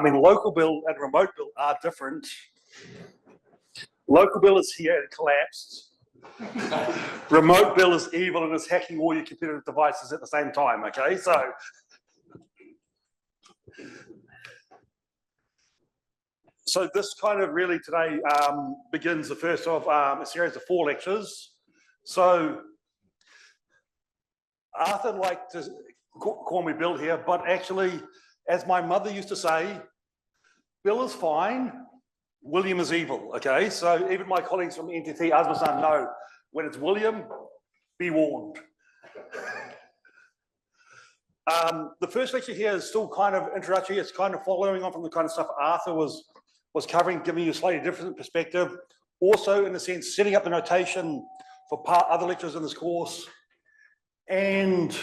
mean, local bill and remote bill are different. Local bill is here and collapsed. Remote bill is evil and is hacking all your computer devices at the same time, okay? So this kind of really today begins the first of a series of 4 lectures. So Arthur liked to call me Bill here, but actually, as my mother used to say, Bill is fine, William is evil, okay? So even my colleagues from NTT, Asmussen know, when it's William, be warned. The first lecture here is still kind of introductory. It's kind of following on from the kind of stuff Arthur was covering, giving you a slightly different perspective. Also, in a sense, setting up the notation for other lectures in this course, and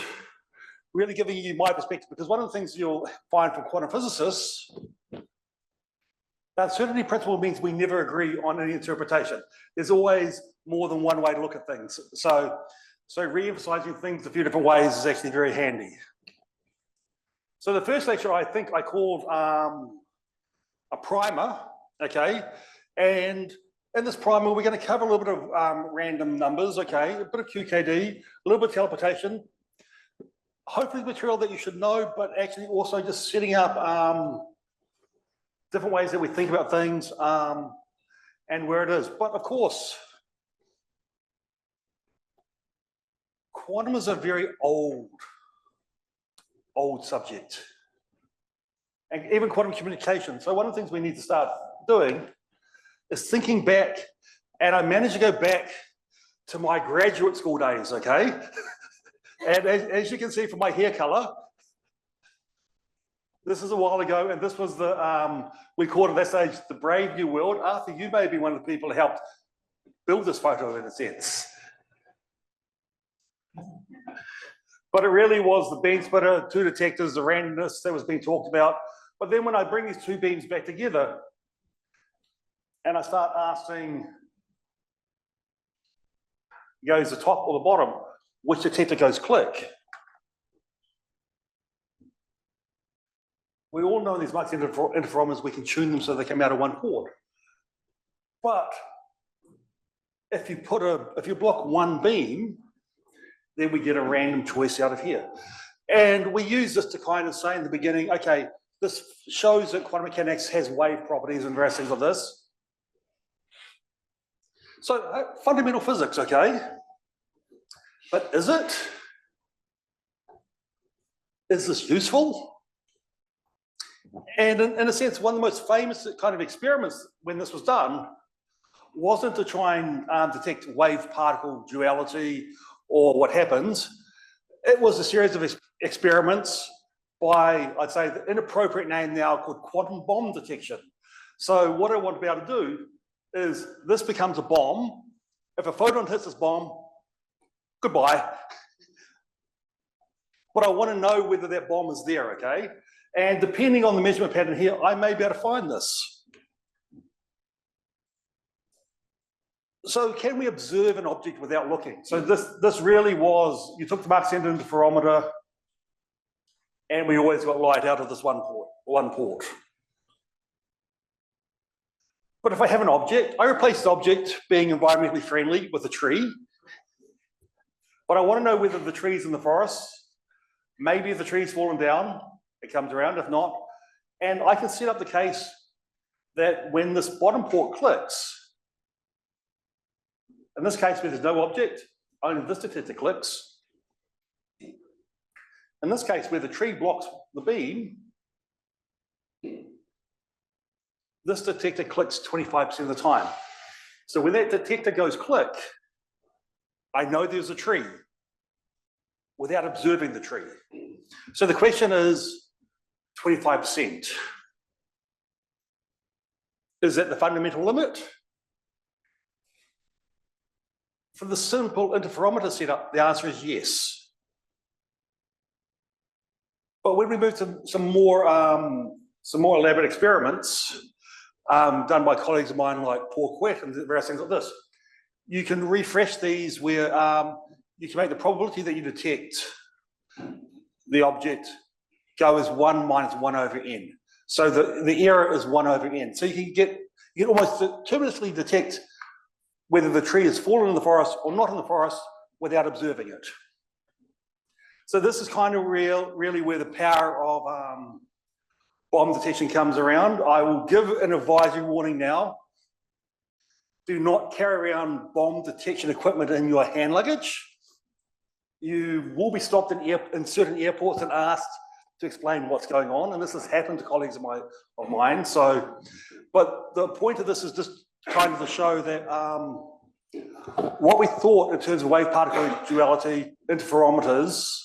really giving you my perspective, because one of the things you'll find from quantum physicists, the uncertainty principle means we never agree on any interpretation. There's always more than one way to look at things. So re-emphasizing things a few different ways is actually very handy. So the first lecture I think I called a primer, okay? And in this primer, we're going to cover a little bit of random numbers, okay? A bit of QKD, a little bit of teleportation. Hopefully material that you should know, but actually also just setting up different ways that we think about things and where it is. But of course, quantum is a very old subject. And even quantum communication. So one of the things we need to start doing is thinking back, and I managed to go back to my graduate school days, okay? And as you can see from my hair color, this is a while ago, and this was the, we called it at that stage, the Brave New World. Arthur, you may be one of the people who helped build this photo in a sense. But it really was the beam splitter, 2 detectors, the randomness that was being talked about. But then when I bring these 2 beams back together, and I start asking, goes the top or the bottom, which detector goes click? We all know these multi-interferometers, we can tune them so they come out of one port. But if you block one beam, then we get a random choice out of here. And we use this to kind of say in the beginning, okay, this shows that quantum mechanics has wave properties and various things like this. So fundamental physics, okay? But is it? Is this useful? And in a sense, one of the most famous kind of experiments when this was done wasn't to try and detect wave-particle duality or what happens. It was a series of experiments by, I'd say, the inappropriate name now called quantum bomb detection. So what I want to be able to do is this becomes a bomb. If a photon hits this bomb, goodbye. But I want to know whether that bomb is there, okay? And depending on the measurement pattern here, I may be able to find this. So can we observe an object without looking? So this really was, you took the Mach-Zehnder interferometer, and we always got light out of this one port. But if I have an object, I replace the object being environmentally friendly with a tree. But I want to know whether the tree's in the forest. Maybe if the tree's fallen down, it comes around, if not. And I can set up the case that when this bottom port clicks, in this case where there's no object, only this detector clicks. In this case where the tree blocks the beam, this detector clicks 25% of the time. So when that detector goes click, I know there's a tree without observing the tree. So the question is 25%. Is that the fundamental limit? For the simple interferometer setup, the answer is yes. But when we move to some more elaborate experiments done by colleagues of mine like Paul Quett and various things like this, you can refresh these where you can make the probability that you detect the object go as 1 minus 1 over n. So the error is 1 over n. So you can almost deterministically detect whether the tree has fallen in the forest or not in the forest without observing it. So this is kind of really where the power of bomb detection comes around. I will give an advisory warning now. Do not carry around bomb detection equipment in your hand luggage. You will be stopped in certain airports and asked to explain what's going on, and this has happened to colleagues of mine. So, but the point of this is just kind of to show that what we thought in terms of wave particle duality, interferometers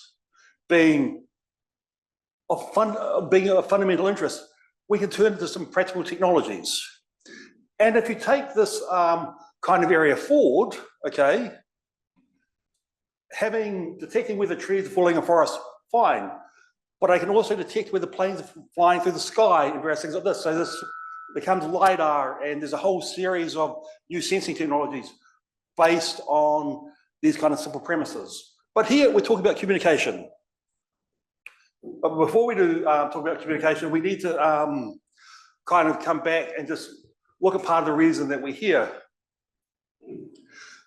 being of fundamental interest, we can turn into some practical technologies. And if you take this kind of area forward, okay, detecting whether trees are falling in forest, fine. But I can also detect whether planes are flying through the sky and various things like this. So this becomes LiDAR, and there's a whole series of new sensing technologies based on these kind of simple premises. But here we're talking about communication. But before we do talk about communication, we need to kind of come back and just look at part of the reason that we're here.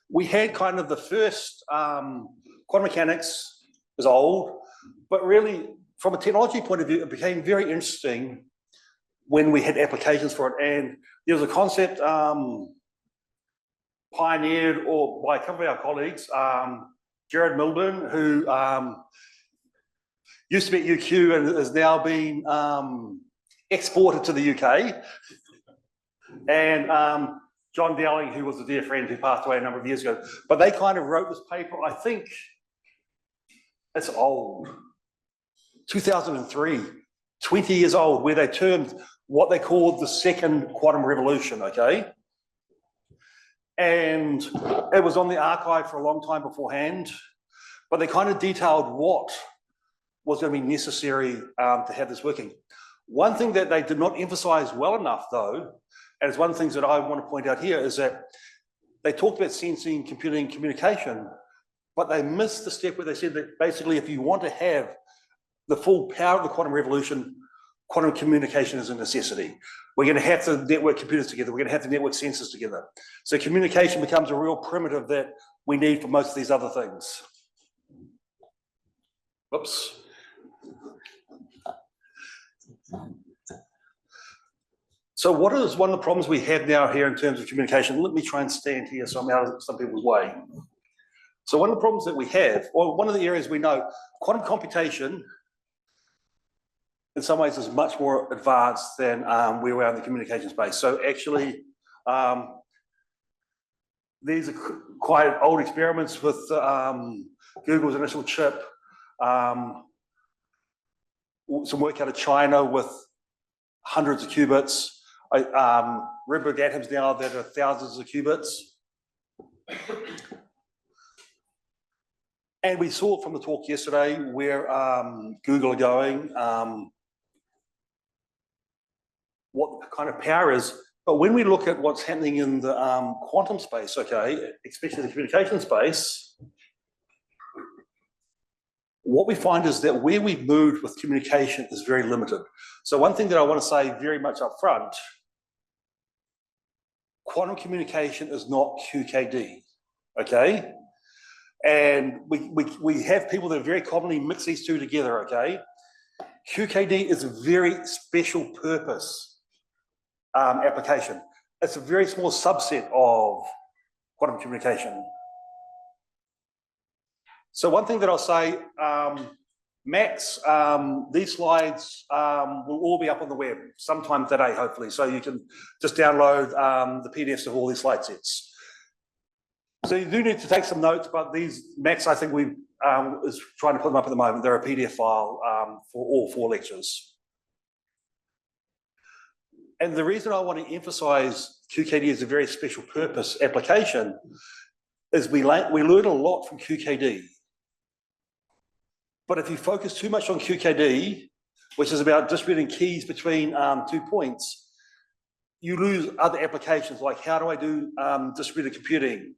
We had kind of the first quantum mechanics is old, but really from a technology point of view, it became very interesting when we had applications for it. And there was a concept pioneered by a couple of our colleagues, Jared Milburn, who used to be at UQ and has now been exported to the UK. And John Dowling, who was a dear friend who passed away a number of years ago. But they kind of wrote this paper, I think it's old, 2003, 20 years old, where they termed what they called the second quantum revolution, okay? And it was on the archive for a long time beforehand, but they kind of detailed what was going to be necessary to have this working. One thing that they did not emphasize well enough, though, and it's one of the things that I want to point out here, is that they talked about sensing, computing, communication, but they missed the step where they said that basically if you want to have the full power of the quantum revolution, quantum communication is a necessity. We're going to have to network computers together. We're going to have to network sensors together. So communication becomes a real primitive that we need for most of these other things. Whoops. So what is one of the problems we have now here in terms of communication? Let me try and stand here so I'm out of some people's way. So one of the problems that we have, or one of the areas we know, quantum computation in some ways is much more advanced than where we are in the communication space. So actually, these are quite old experiments with Google's initial chip, some work out of China with hundreds of qubits, Rydberg atoms now that are thousands of qubits. And we saw from the talk yesterday where Google are going, what the kind of power is. But when we look at what's happening in the quantum space, okay, especially the communication space, what we find is that where we've moved with communication is very limited. So one thing that I want to say very much up front, quantum communication is not QKD, okay? And we have people that very commonly mix these two together, okay? QKD is a very special purpose application. It's a very small subset of quantum communication. So one thing that I'll say, Max, these slides will all be up on the web sometime today, hopefully. So you can just download the PDFs of all these slide sets. So you do need to take some notes, but these, Max, I think we is trying to put them up at the moment. They're a PDF file for all 4 lectures. And the reason I want to emphasize QKD as a very special purpose application is we learn a lot from QKD. But if you focus too much on QKD, which is about distributing keys between 2 points, you lose other applications like how do I do distributed computing?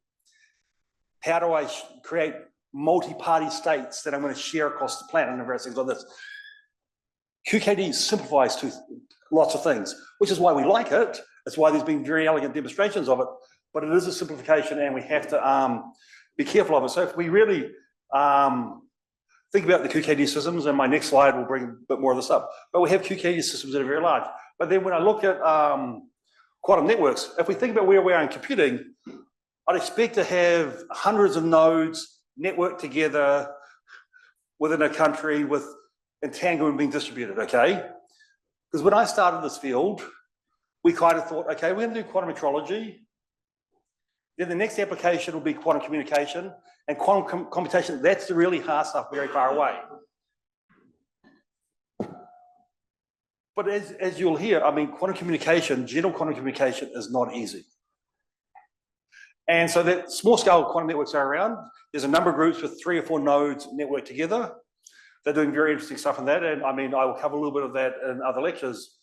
How do I create multi-party states that I'm going to share across the planet and various things like this? QKD simplifies to lots of things, which is why we like it. That's why there's been very elegant demonstrations of it, but it is a simplification and we have to be careful of it. So if we really think about the QKD systems, and my next slide will bring a bit more of this up, but we have QKD systems that are very large. But then when I look at quantum networks, if we think about where we are in computing, I'd expect to have hundreds of nodes networked together within a country with entanglement being distributed, okay? Because when I started this field, we kind of thought, okay, we're going to do quantum metrology. Then the next application will be quantum communication, and quantum computation, that's the really hard stuff very far away. But as you'll hear, I mean, quantum communication, general quantum communication is not easy. And so that small scale quantum networks are around. There's a number of groups with 3 or 4 nodes networked together. They're doing very interesting stuff in that. And I mean, I will cover a little bit of that in other lectures.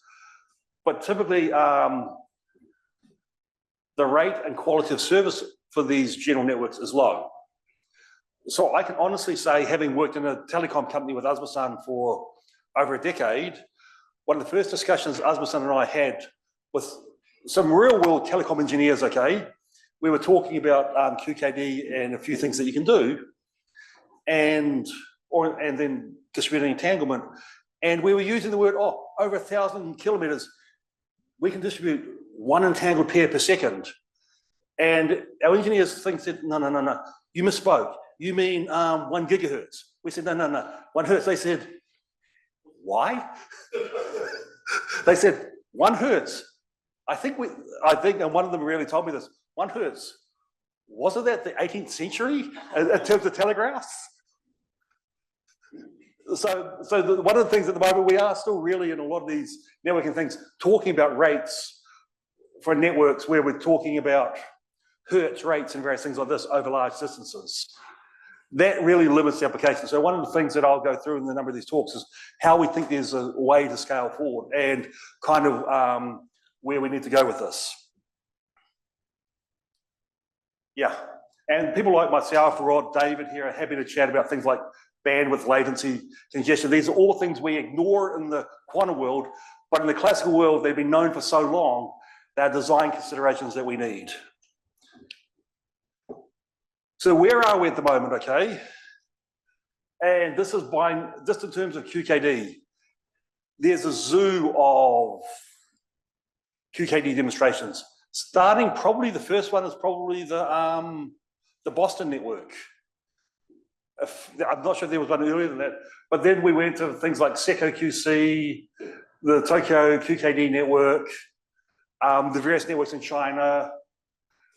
But typically, the rate and quality of service for these general networks is low. So I can honestly say, having worked in a telecom company with Usma-san for over a decade, one of the first discussions Usma-san and I had with some real world telecom engineers, okay, we were talking about QKD and a few things that you can do, and then distributed entanglement. And we were using the word, oh, over 1,000 kilometers, we can distribute 1 entangled pair per second. And our engineers said, no, you misspoke. You mean 1 gigahertz. We said, no, 1 hertz. They said, why? They said, 1 hertz. I think, and one of them really told me this, 1 hertz. Wasn't that the 18th century in terms of telegraphs? So one of the things at the moment, we are still really in a lot of these networking things, talking about rates for networks where we're talking about hertz rates and various things like this over large distances. That really limits the application. So one of the things that I'll go through in the number of these talks is how we think there's a way to scale forward and kind of where we need to go with this. Yeah, and people like myself, Rod, David here are happy to chat about things like bandwidth, latency, congestion. These are all things we ignore in the quantum world, but in the classical world, they've been known for so long, they're design considerations that we need. So where are we at the moment, okay? And this is just in terms of QKD. There's a zoo of QKD demonstrations. Starting probably, the first one is probably the Boston network. I'm not sure if there was one earlier than that, but then we went to things like SECO QC, the Tokyo QKD network, the various networks in China,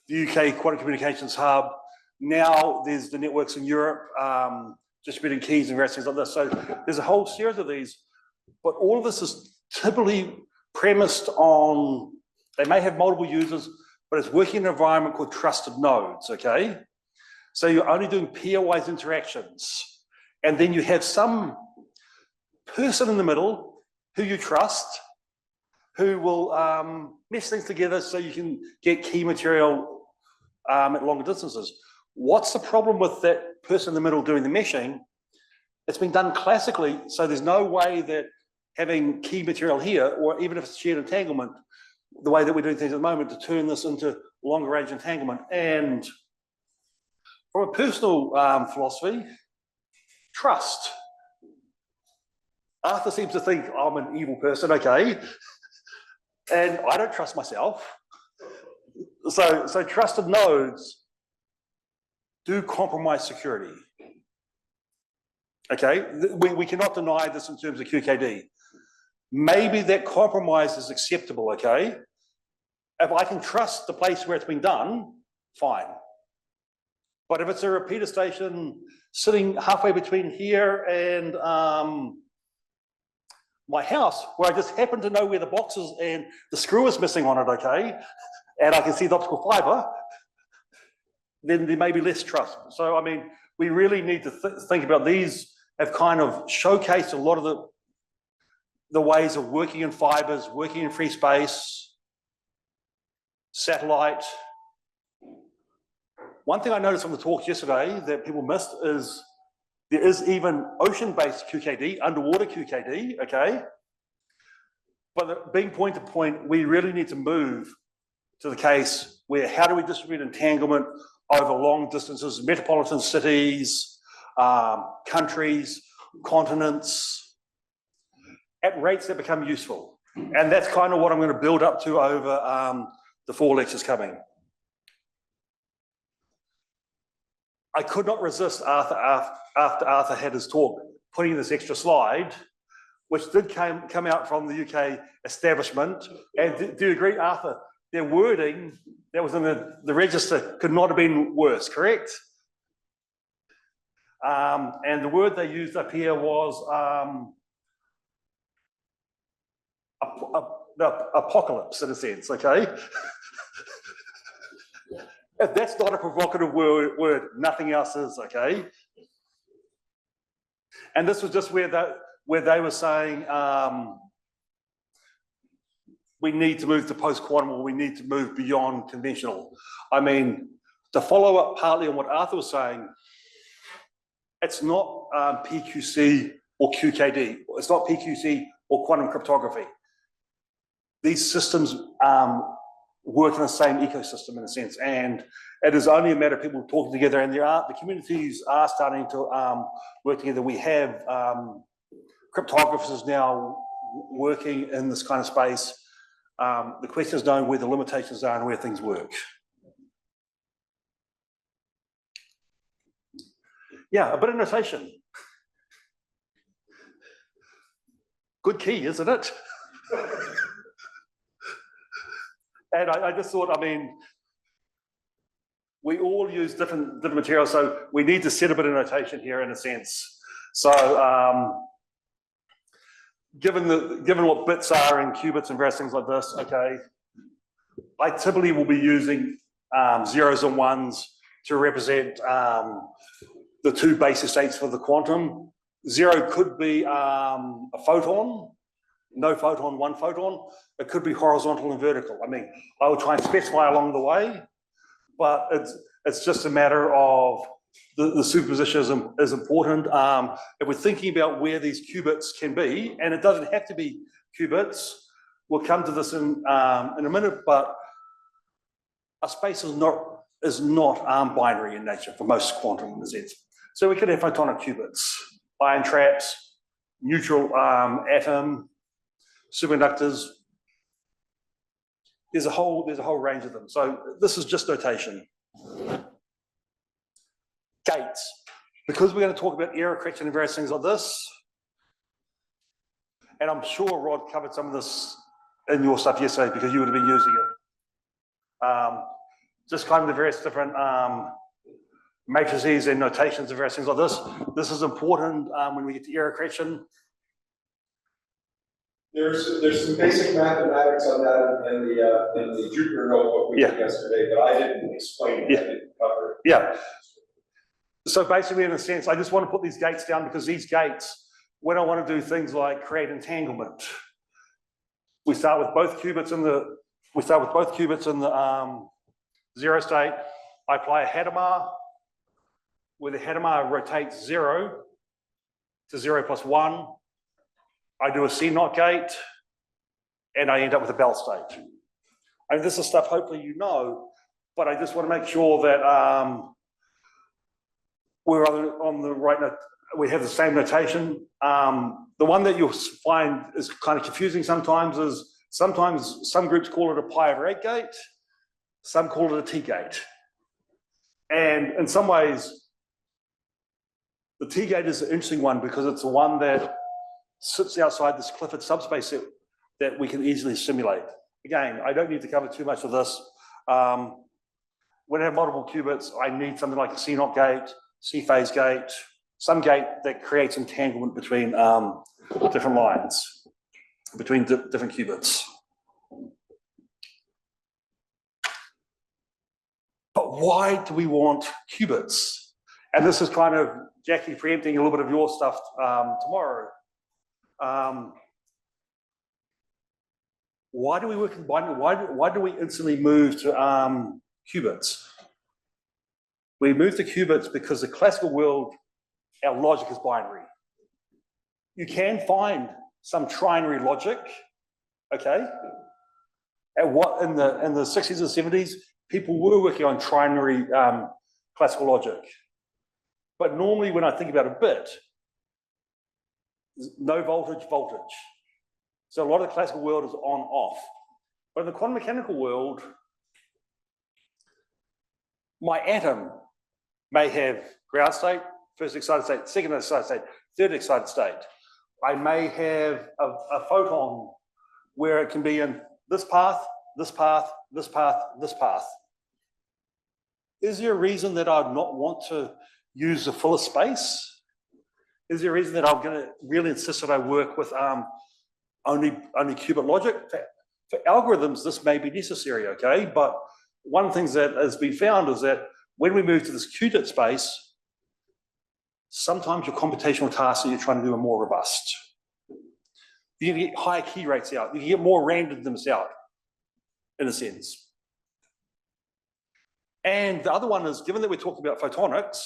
the UK Quantum Communications Hub. Now there's the networks in Europe, distributing keys and various things like this. So there's a whole series of these, but all of this is typically premised on, they may have multiple users, but it's working in an environment called trusted nodes, okay? So you're only doing pairwise interactions. And then you have some person in the middle who you trust, who will mesh things together so you can get key material at longer distances. What's the problem with that person in the middle doing the meshing? It's been done classically, so there's no way that having key material here, or even if it's shared entanglement, the way that we're doing things at the moment, to turn this into longer range entanglement. And from a personal philosophy, trust. Arthur seems to think I'm an evil person, okay, and I don't trust myself. So trusted nodes do compromise security. Okay, we cannot deny this in terms of QKD. Maybe that compromise is acceptable, okay? If I can trust the place where it's been done, fine. But if it's a repeater station sitting halfway between here and my house, where I just happen to know where the box is and the screw is missing on it, okay, and I can see the optical fiber, then there may be less trust. So, I mean, we really need to think about these. Have kind of showcased a lot of the ways of working in fibers, working in free space, satellite. One thing I noticed from the talks yesterday that people missed is there is even ocean-based QKD, underwater QKD, okay? But being point to point, we really need to move to the case where how do we distribute entanglement over long distances, metropolitan cities, countries, continents, at rates that become useful. And that's kind of what I'm going to build up to over the 4 lectures coming. I could not resist after Arthur had his talk, putting this extra slide, which did come out from the UK establishment. And do you agree, Arthur? Their wording that was in the register could not have been worse, correct? And the word they used up here was apocalypse, in a sense, okay? If that's not a provocative word, nothing else is, okay? And this was just where they were saying we need to move to post-quantum, or we need to move beyond conventional. I mean, to follow up partly on what Arthur was saying, it's not PQC or QKD. It's not PQC or quantum cryptography. These systems work in the same ecosystem in a sense, and it is only a matter of people talking together, and the communities are starting to work together. We have cryptographers now working in this kind of space. The question is knowing where the limitations are and where things work. Yeah, a bit of notation. Good key, isn't it? And I just thought, I mean, we all use different materials, so we need to set a bit of notation here in a sense. So given what bits are in qubits and various things like this, okay, I typically will be using zeros and ones to represent the 2 basis states for the quantum. 0 could be a photon, no photon, 1 photon. It could be horizontal and vertical. I mean, I will try and specify along the way, but it's just a matter of the superposition is important. If we're thinking about where these qubits can be, and it doesn't have to be qubits, we'll come to this in a minute, but a space is not binary in nature for most quantum in a sense. So we could have photonic qubits, ion traps, neutral atom, superconductors. There's a whole range of them. So this is just notation. Gates. Because we're going to talk about error correction and various things like this, and I'm sure Rod covered some of this in your stuff yesterday because you would have been using it. Just kind of the various different matrices and notations and various things like this. This is important when we get to error correction. There's some basic mathematics on that in the Jupyter notebook we did yesterday, but I didn't explain it. I didn't cover it. Yeah. So basically, in a sense, I just want to put these gates down because these gates, when I want to do things like create entanglement, we start with both qubits in the 0 state. I apply a Hadamard, where the Hadamard rotates 0 to 0 plus 1. I do a C0 gate, and I end up with a Bell state. I mean, this is stuff hopefully you know, but I just want to make sure that we're on the right note. We have the same notation. The one that you'll find is kind of confusing sometimes is sometimes some groups call it a pi over 8 gate, some call it a T gate. And in some ways, the T gate is an interesting one because it's the one that sits outside this Clifford subspace that we can easily simulate. Again, I don't need to cover too much of this. When I have multiple qubits, I need something like a C0 gate, C-phase gate, some gate that creates entanglement between different lines, between different qubits. But why do we want qubits? And this is kind of, Jackie, preempting a little bit of your stuff tomorrow. Why do we work in binary? Why do we instantly move to qubits? We move to qubits because the classical world, our logic is binary. You can find some trinary logic, okay? And what in the 60s and 70s, people were working on trinary classical logic. But normally when I think about a bit, no voltage, voltage. So a lot of the classical world is on, off. But in the quantum mechanical world, my atom may have ground state, first excited state, second excited state, third excited state. I may have a photon where it can be in this path, this path, this path, this path. Is there a reason that I'd not want to use the fullest space? Is there a reason that I'm going to really insist that I work with only qubit logic? For algorithms, this may be necessary, okay? But one of the things that has been found is that when we move to this qubit space, sometimes your computational tasks that you're trying to do are more robust. You can get higher key rates out. You can get more randomness out, in a sense. And the other one is, given that we're talking about photonics,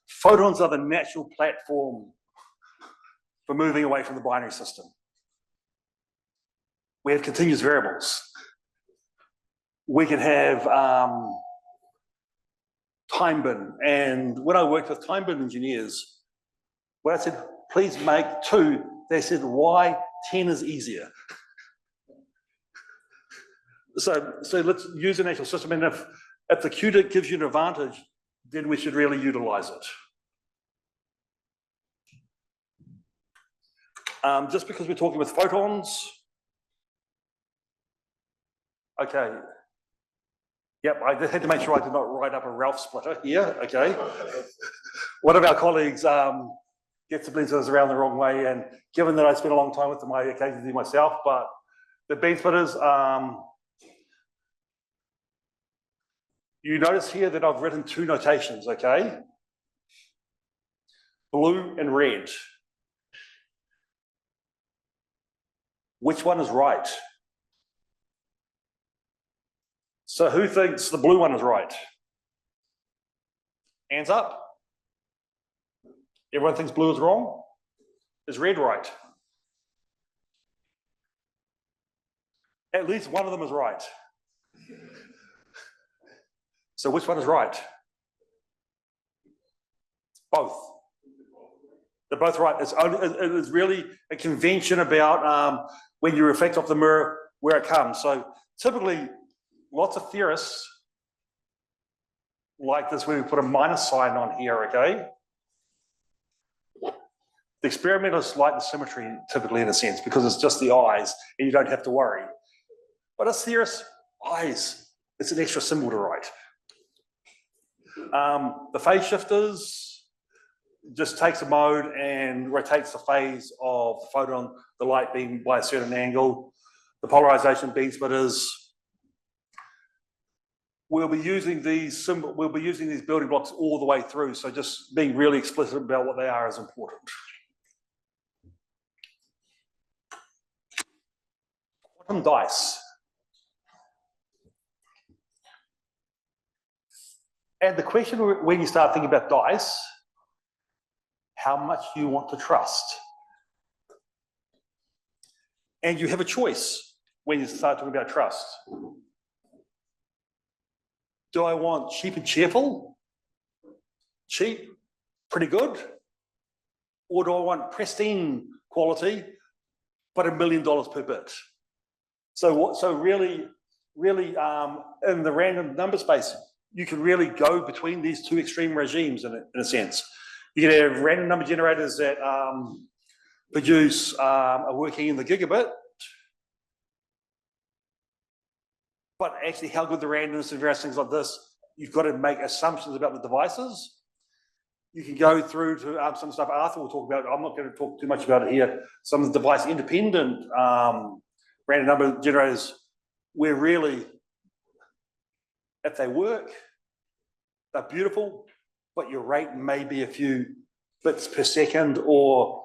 photons are the natural platform for moving away from the binary system. We have continuous variables. We can have time bin. And when I worked with time bin engineers, when I said, please make 2, they said, why 10 is easier? So let's use a natural system. And if the qubit gives you an advantage, then we should really utilize it. Just because we're talking with photons. Okay. Yep, I had to make sure I did not write up a Ralph splitter here, okay? One of our colleagues gets the beam splitters around the wrong way, and given that I spent a long time with them, I occasionally do myself, but the beam splitters, you notice here that I've written 2 notations, okay? Blue and red. Which one is right? So who thinks the blue one is right? Hands up. Everyone thinks blue is wrong? Is red right? At least one of them is right. So which one is right? Both. They're both right. It's really a convention about when you reflect off the mirror, where it comes. So typically, lots of theorists like this, where we put a minus sign on here, okay? The experimentalists like the symmetry, typically, in a sense, because it's just the eyes, and you don't have to worry. But as theorists, eyes, it's an extra symbol to write. The phase shifters just takes a mode and rotates the phase of the photon, the light beam, by a certain angle. The polarization beam splitters. We'll be using these building blocks all the way through. So just being really explicit about what they are is important. Quantum dice. And the question when you start thinking about dice, how much do you want to trust? And you have a choice when you start talking about trust. Do I want cheap and cheerful? Cheap, pretty good? Or do I want pristine quality, but $1 million per bit? So really, in the random number space, you can really go between these 2 extreme regimes in a sense. You can have random number generators that are working in the gigabit, but actually how good the randomness and various things like this, you've got to make assumptions about the devices. You can go through to some stuff Arthur will talk about. I'm not going to talk too much about it here. Some of the device independent random number generators, where really, if they work, they're beautiful, but your rate may be a few bits per second or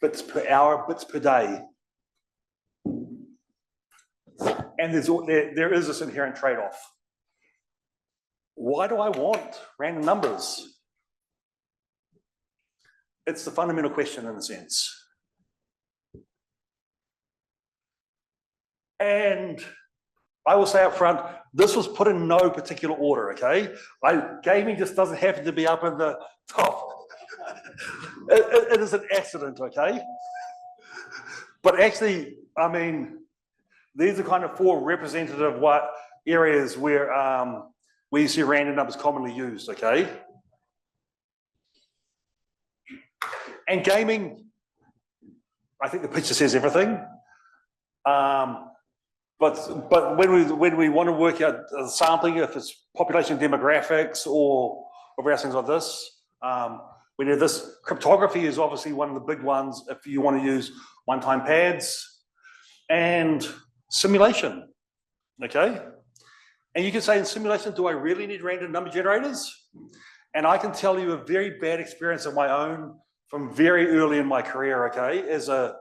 bits per hour, bits per day. And there is this inherent trade-off. Why do I want random numbers? It's the fundamental question in a sense. And I will say up front, this was put in no particular order, okay? Gaming just doesn't happen to be up in the top. It is an accident, okay? But actually, I mean, these are kind of 4 representative areas where you see random numbers commonly used, okay? And gaming, I think the picture says everything. But when we want to work out sampling, if it's population demographics or various things like this, we know this. Cryptography is obviously one of the big ones if you want to use one-time pads, and simulation, okay? And you can say in simulation, do I really need random number generators? And I can tell you a very bad experience of my own from very early in my career, okay? As a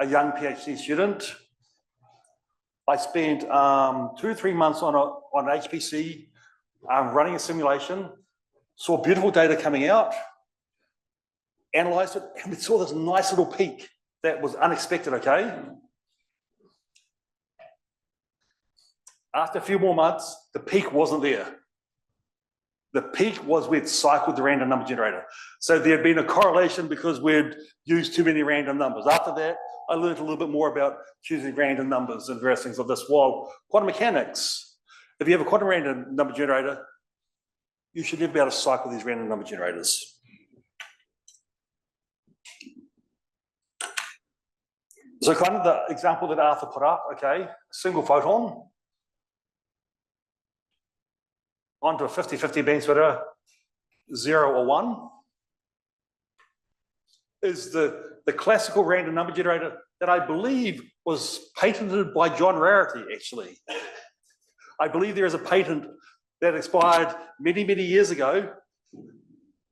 young PhD student, I spent 2 or 3 months on HPC running a simulation, saw beautiful data coming out, analyzed it, and we saw this nice little peak that was unexpected, okay? After a few more months, the peak wasn't there. The peak was we'd cycled the random number generator. So there had been a correlation because we'd used too many random numbers. After that, I learned a little bit more about choosing random numbers and various things like this. While quantum mechanics, if you have a quantum random number generator, you should never be able to cycle these random number generators. So kind of the example that Arthur put up, okay, a single photon onto a 50-50 band splitter, 0 or 1, is the classical random number generator that I believe was patented by John Rarity, actually. I believe there is a patent that expired many, many years ago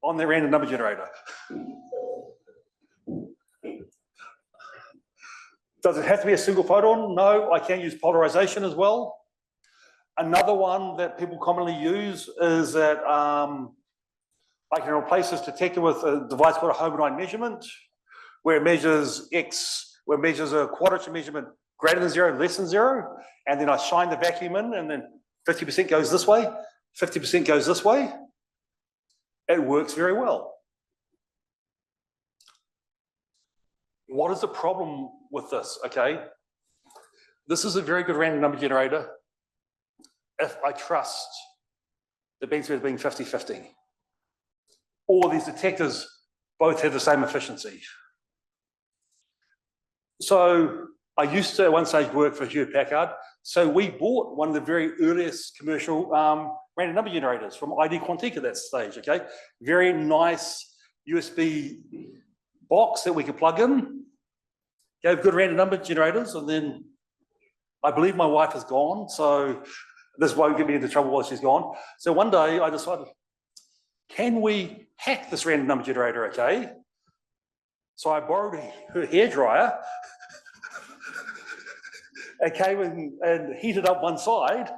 on the random number generator. Does it have to be a single photon? No, I can use polarization as well. Another one that people commonly use is that I can replace this detector with a device called a Homodyne measurement, where it measures X, where it measures a quadrature measurement greater than 0, less than 0, and then I shine the vacuum in, and then 50% goes this way, 50% goes this way. It works very well. What is the problem with this? Okay, this is a very good random number generator if I trust the band splitter being 50-50. Or these detectors both have the same efficiency. So I used to at one stage work for Hewlett Packard. So we bought one of the very earliest commercial random number generators from ID Quantique at that stage, okay? Very nice USB box that we could plug in, gave good random number generators, and then I believe my wife is gone, so this won't get me into trouble while she's gone. So one day I decided, can we hack this random number generator, okay? So I borrowed her hairdryer and came in and heated up one side,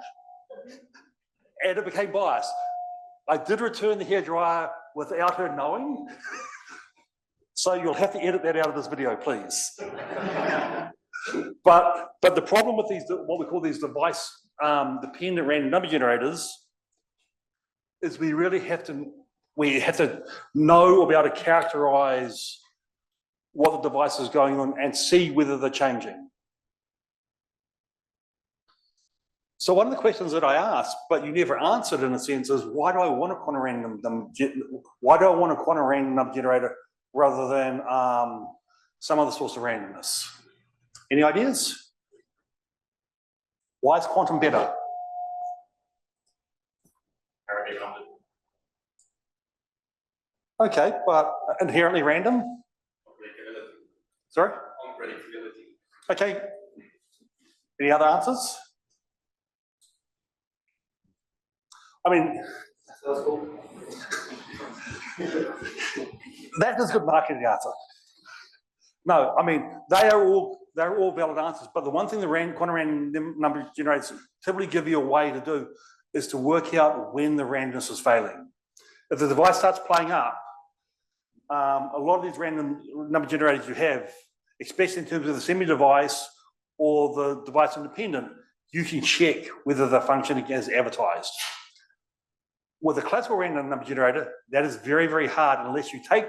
and it became biased. I did return the hairdryer without her knowing, so you'll have to edit that out of this video, please. But the problem with these, what we call these device dependent random number generators, is we really have to know or be able to characterize what the device is going on and see whether they're changing. So one of the questions that I asked, but you never answered in a sense, is why do I want a quantum random number generator rather than some other source of randomness? Any ideas? Why is quantum better? Okay, but inherently random? Sorry? Okay. Any other answers? I mean, that is a good marketing answer. No, I mean, they're all valid answers, but the one thing the quantum random number generators typically give you a way to do is to work out when the randomness is failing. If the device starts playing up, a lot of these random number generators you have, especially in terms of the semi device or the device independent, you can check whether they're functioning as advertised. With a classical random number generator, that is very, very hard unless you take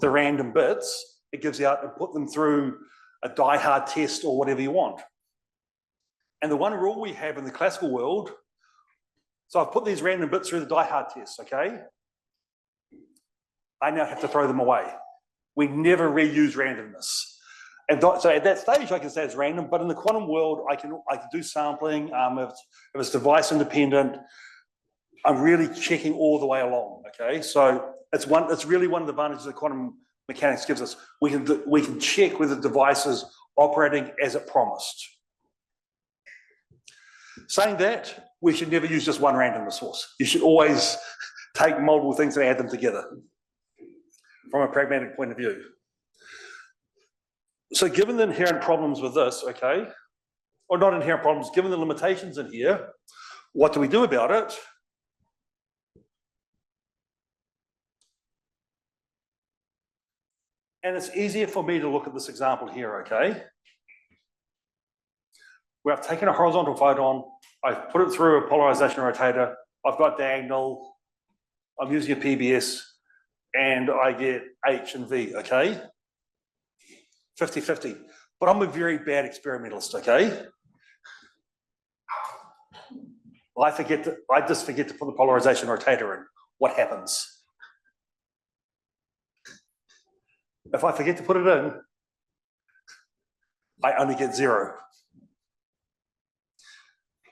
the random bits, it gives out and put them through a die-hard test or whatever you want. And the one rule we have in the classical world, so I've put these random bits through the die-hard test, okay? I now have to throw them away. We never reuse randomness. And so at that stage, I can say it's random, but in the quantum world, I can do sampling. If it's device independent, I'm really checking all the way along, okay? So it's really one of the advantages that quantum mechanics gives us. We can check whether the device is operating as it promised. Saying that, we should never use just one randomness source. You should always take multiple things and add them together from a pragmatic point of view. So given the inherent problems with this, okay, or not inherent problems, given the limitations in here, what do we do about it? And it's easier for me to look at this example here, okay? Where I've taken a horizontal photon, I've put it through a polarization rotator, I've got diagonal, I'm using a PBS, and I get H and V, okay? 50-50. But I'm a very bad experimentalist, okay? I just forget to put the polarization rotator in. What happens? If I forget to put it in, I only get 0.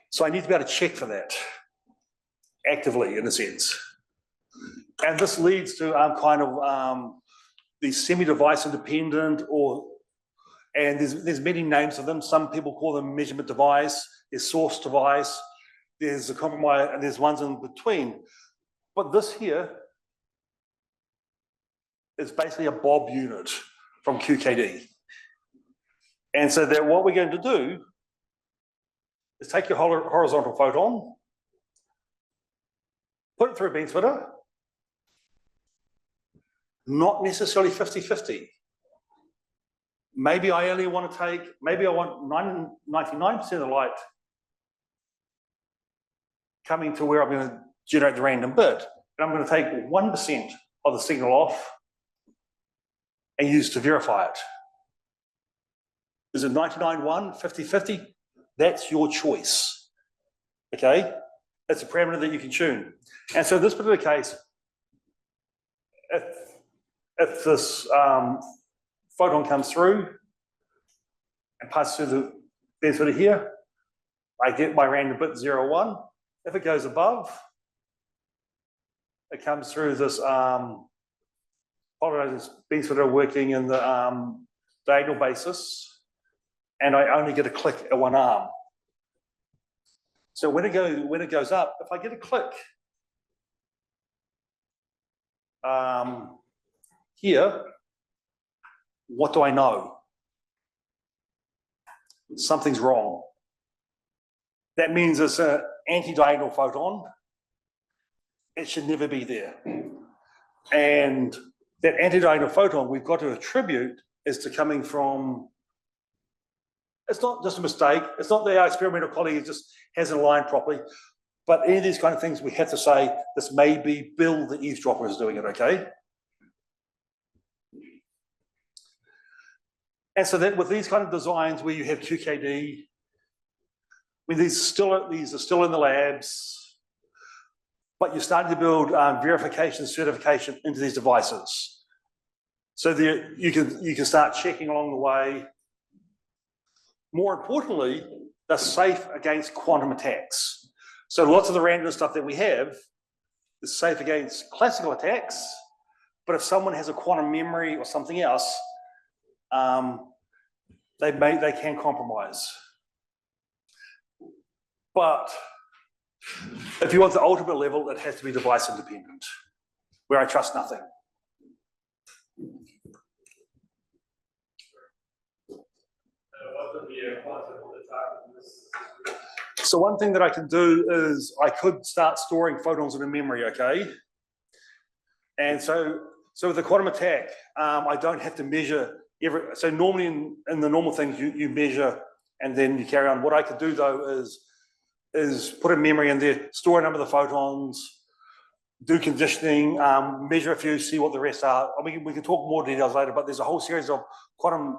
So I need to be able to check for that actively, in a sense. And this leads to these semi-device independent, and there's many names of them. Some people call them measurement device, there's source device, there's a compromise, and there's ones in between. But this here is basically a Bob unit from QKD. And so that what we're going to do is take your horizontal photon, put it through a beam splitter, not necessarily 50-50. Maybe I only want to take, maybe I want 99% of the light coming to where I'm going to generate the random bit. And I'm going to take 1% of the signal off and use to verify it. Is it 99-1, 50-50? That's your choice, okay? That's a parameter that you can tune. And so in this particular case, if this photon comes through and passes through the beam splitter here, I get my random bit 0-1. If it goes above, it comes through this polarized beam splitter working in the diagonal basis, and I only get a click at one arm. So when it goes up, if I get a click here, what do I know? Something's wrong. That means it's an anti-diagonal photon. It should never be there. And that anti-diagonal photon we've got to attribute is to coming from, it's not just a mistake, it's not that our experimental colleague just hasn't aligned properly, but any of these kind of things we have to say, this may be Bill the eavesdropper is doing it, okay? And so that with these kind of designs where you have QKD, I mean, these are still in the labs, but you're starting to build verification, certification into these devices. So there, you can start checking along the way. More importantly, they're safe against quantum attacks. So lots of the random stuff that we have is safe against classical attacks, but if someone has a quantum memory or something else, they can compromise. But if you want the ultimate level, it has to be device independent, where I trust nothing. So one thing that I can do is I could start storing photons in a memory, okay? And so with the quantum attack, I don't have to measure so normally in the normal things, you measure and then you carry on. What I could do though is put a memory in there, store a number of the photons, do conditioning, measure a few, see what the rest are. I mean, we can talk more details later, but there's a whole series of quantum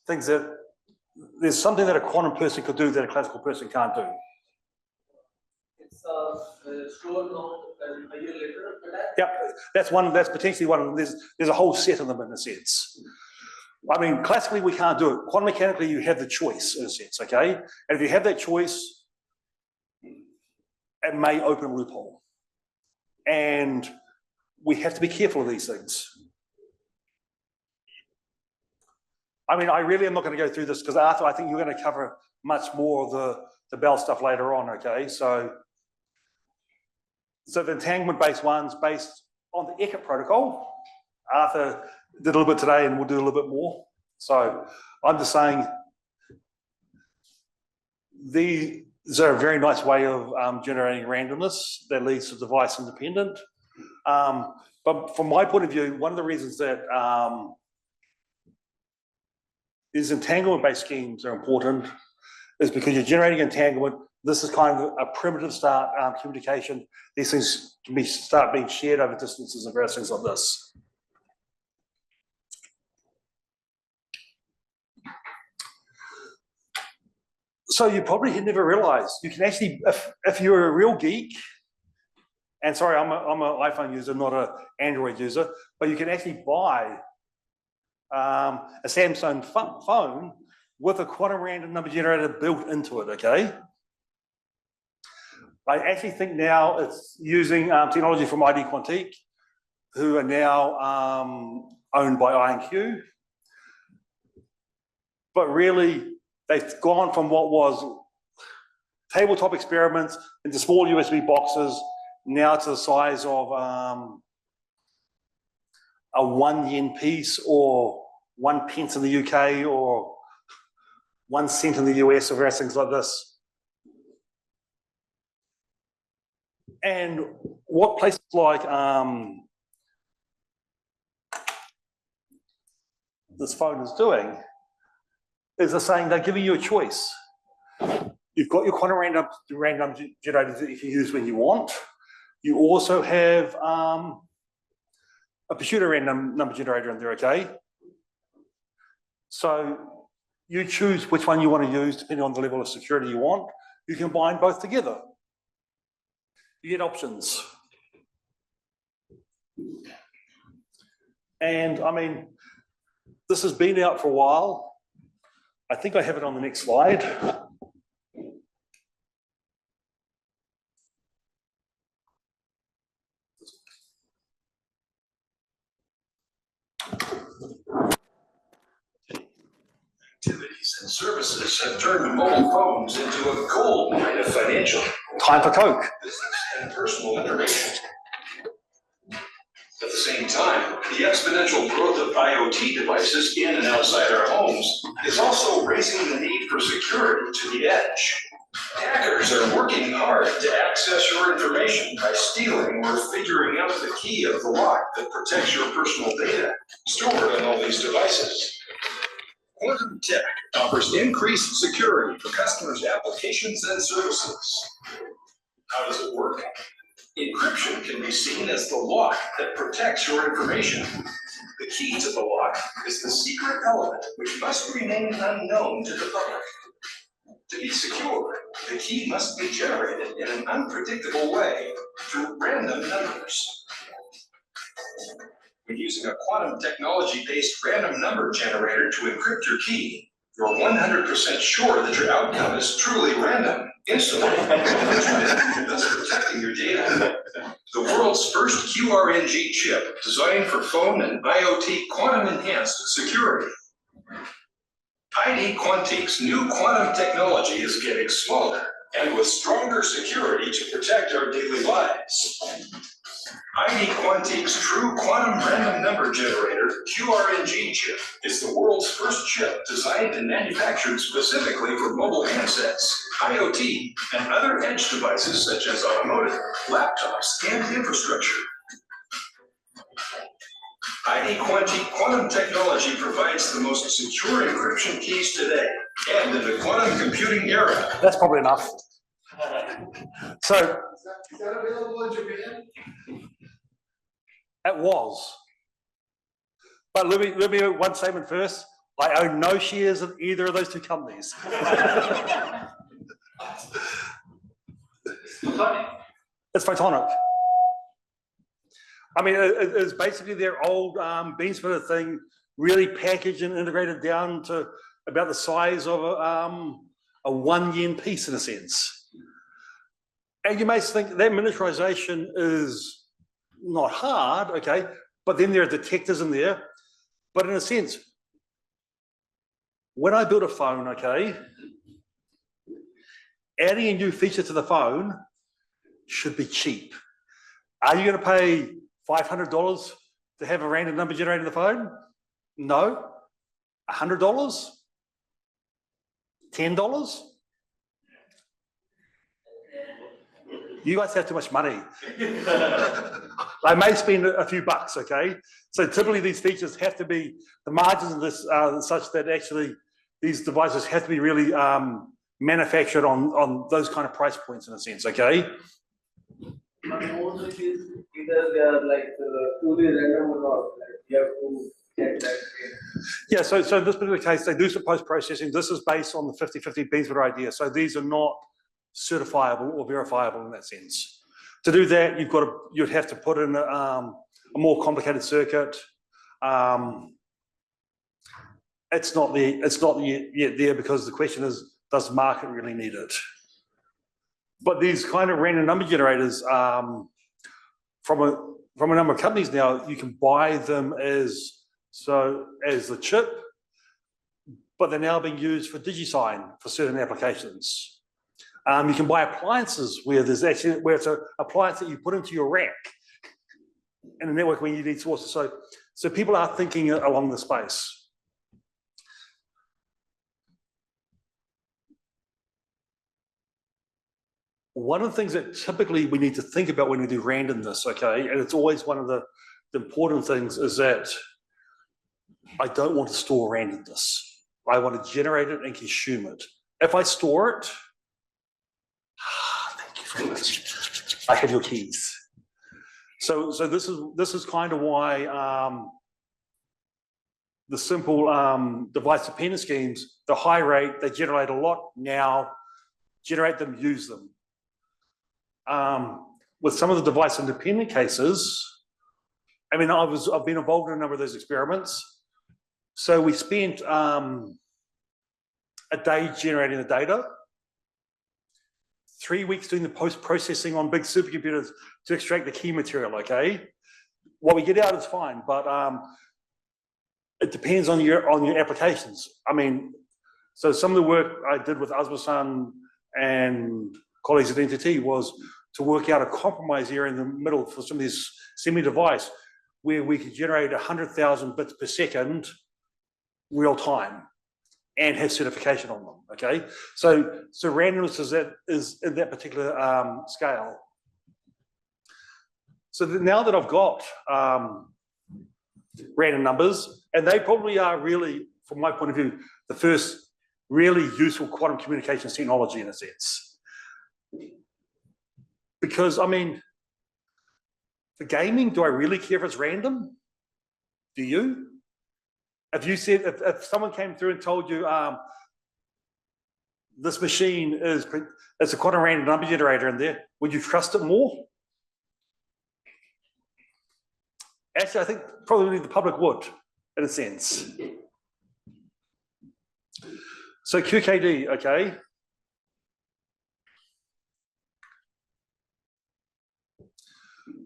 things that, there's something that a quantum person could do that a classical person can't do. It's stored now a year later. Yeah, that's potentially one of them. There's a whole set of them in a sense. I mean, classically we can't do it. Quantum mechanically you have the choice in a sense, okay? And if you have that choice, it may open a loophole. And we have to be careful of these things. I mean, I really am not going to go through this because Arthur, I think you're going to cover much more of the Bell stuff later on, okay? So the entanglement-based ones based on the Eckert protocol. Arthur did a little bit today and we'll do a little bit more. So I'm just saying these are a very nice way of generating randomness that leads to device independent. But from my point of view, one of the reasons that these entanglement-based schemes are important is because you're generating entanglement. This is kind of a primitive start communication. These things can start being shared over distances and various things like this. So you probably had never realized you can actually, if you're a real geek, and sorry, I'm an iPhone user, not an Android user, but you can actually buy a Samsung phone with a quantum random number generator built into it, okay? I actually think now it's using technology from ID Quantique, who are now owned by IonQ. But really, they've gone from what was tabletop experiments into small USB boxes, now to the size of a 1 yen piece or 1 pence in the UK or 1 cent in the US or various things like this. And what places like this phone is doing is they're saying they're giving you a choice. You've got your quantum random generators that you can use when you want. You also have a pseudo random number generator in there, okay? So you choose which one you want to use depending on the level of security you want. You can combine both together. You get options. And I mean, this has been out for a while. I think I have it on the next slide. Activities and services have turned mobile phones into a gold mine of financial, Time for Coke. business, and personal information. At the same time, the exponential growth of IoT devices in and outside our homes is also raising the need for security to the edge. Hackers are working hard to access your information by stealing or figuring out the key of the lock that protects your personal data stored on all these devices. Quantum Tech offers increased security for customers' applications and services. How does it work? Encryption can be seen as the lock that protects your information. The key to the lock is the secret element which must remain unknown to the public. To be secure, the key must be generated in an unpredictable way through random numbers. When using a quantum technology-based random number generator to encrypt your key, you're 100% sure that your outcome is truly random, instantly, thus protecting your data. The world's first QRNG chip designed for phone and IoT quantum-enhanced security. ID Quantique's new quantum technology is getting smaller and with stronger security to protect our daily lives. ID Quantique's true quantum random number generator, QRNG chip, is the world's first chip designed and manufactured specifically for mobile handsets, IoT, and other edge devices such as automotive, laptops, and infrastructure. ID quantum technology provides the most secure encryption keys today, and in the quantum computing era. That's probably enough. So Is that available in Japan? it was. But let me make one statement first. I own no shares in either of those two companies. It's photonic. I mean, it's basically their old bean splitter thing, really packaged and integrated down to about the size of a 1 yen piece in a sense. And you may think that miniaturization is not hard, okay, but then there are detectors in there. But in a sense, when I build a phone, okay, adding a new feature to the phone should be cheap. Are you going to pay $500 to have a random number generated in the phone? No. $100? $10? You guys have too much money. I may spend a few bucks, okay? So typically these features have to be, the margins of this are such that actually these devices have to be really manufactured on those kind of price points in a sense, okay? But most of these, either they are like truly random or not, like you have to check that. Yeah, so in this particular case, they do some post-processing. This is based on the 50-50 bean splitter idea. So these are not certifiable or verifiable in that sense. To do that, you'd have to put in a more complicated circuit. It's not yet there because the question is, does the market really need it? But these kind of random number generators, from a number of companies now, you can buy them as the chip, but they're now being used for DigiSign for certain applications. You can buy appliances where it's an appliance that you put into your rack in a network when you need sources. So people are thinking along the space. One of the things that typically we need to think about when we do randomness, okay, and it's always one of the important things, is that I don't want to store randomness. I want to generate it and consume it. If I store it, thank you very much. I have your keys. So this is kind of why the simple device dependent schemes, the high rate, they generate a lot now, generate them, use them. With some of the device independent cases, I mean, I've been involved in a number of those experiments. So we spent a day generating the data, 3 weeks doing the post-processing on big supercomputers to extract the key material, okay? What we get out is fine, but it depends on your applications. I mean, so some of the work I did with Asma-san and colleagues at NTT was to work out a compromise area in the middle for some of these semi-device where we could generate 100,000 bits per second real time and have certification on them, okay? So randomness is in that particular scale. So now that I've got random numbers, and they probably are really, from my point of view, the first really useful quantum communications technology in a sense. Because, I mean, for gaming, do I really care if it's random? Do you? If you said, if someone came through and told you this machine is a quantum random number generator in there, would you trust it more? Actually, I think probably the public would, in a sense. So QKD, okay.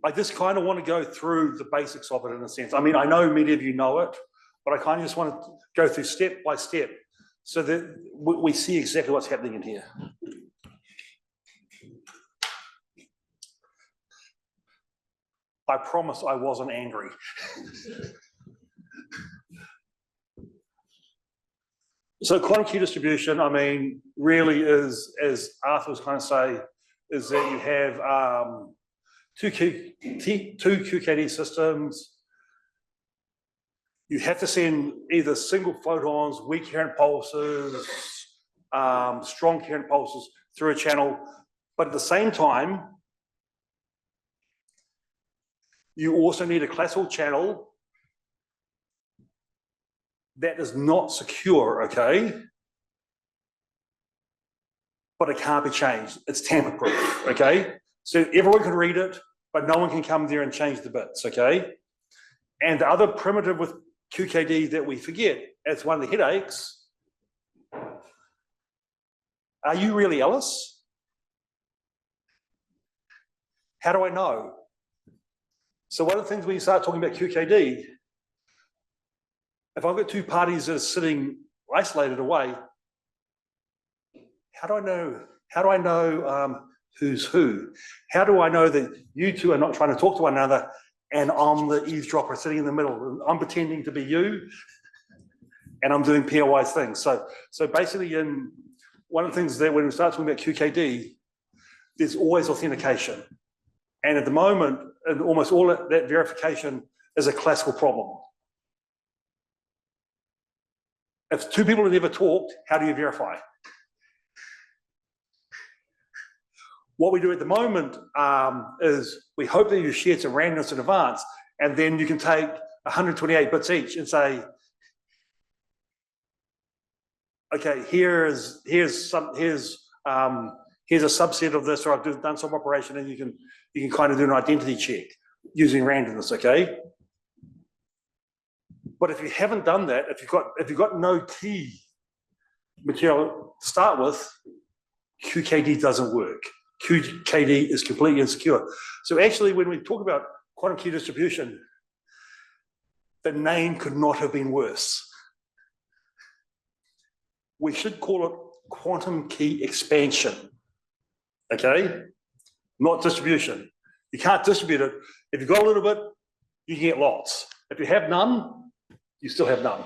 I just kind of want to go through the basics of it in a sense. I mean, I know many of you know it, but I kind of just want to go through step by step so that we see exactly what's happening in here. I promise I wasn't angry. So quantum key distribution, I mean, really is, as Arthur was kind of saying, is that you have two QKD systems. you have to send either single photons, weak coherent pulses, strong coherent pulses through a channel, but at the same time, you also need a classical channel that is not secure, okay? But it can't be changed. It's tamper-proof, okay? So everyone can read it, but no one can come there and change the bits, okay? And the other primitive with QKD that we forget, as one of the headaches, are you really Ellis? How do I know? So one of the things when you start talking about QKD, if I've got two parties that are sitting isolated away, how do I know? How do I know who's who? How do I know that you two are not trying to talk to one another and I'm the eavesdropper sitting in the middle? I'm pretending to be you and I'm doing pairwise things. So basically, in one of the things that when we start talking about QKD, there's always authentication. And at the moment, in almost all that verification is a classical problem. If two people have never talked, how do you verify? What we do at the moment is we hope that you share some randomness in advance, and then you can take 128 bits each and say, okay, here's a subset of this, or I've done some operation, and you can kind of do an identity check using randomness, okay? But if you haven't done that, if you've got no key material to start with, QKD doesn't work. QKD is completely insecure. So actually, when we talk about quantum key distribution, the name could not have been worse. We should call it quantum key expansion, okay? Not distribution. You can't distribute it. If you've got a little bit, you can get lots. If you have none, you still have none.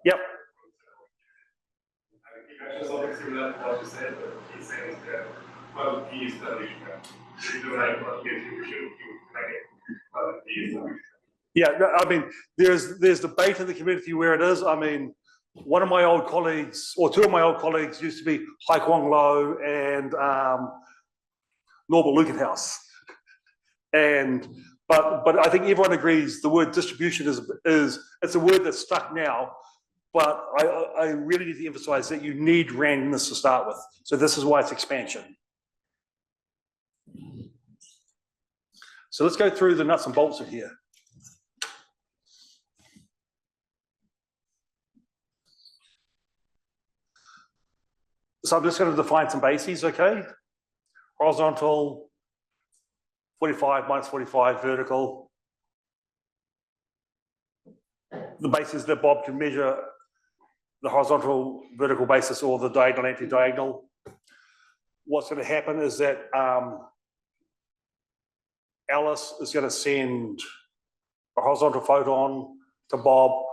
Yep. Just something similar to what you said, but he's saying that quantum key is the you don't have quantum key distribution, you quantum key is the Yeah, I mean, there's debate in the community where it is. I mean, one of my old colleagues, or two of my old colleagues, used to be Hai Kwong Lo and Norbert Lukenhaus. But I think everyone agrees the word distribution is it's a word that's stuck now. But I really need to emphasize that you need randomness to start with. So this is why it's expansion. So let's go through the nuts and bolts of here. So I'm just going to define some bases, okay? Horizontal, 45 minus 45, vertical. The basis that Bob can measure the horizontal vertical basis or the diagonal anti-diagonal. What's going to happen is that Alice is going to send a horizontal photon to Bob.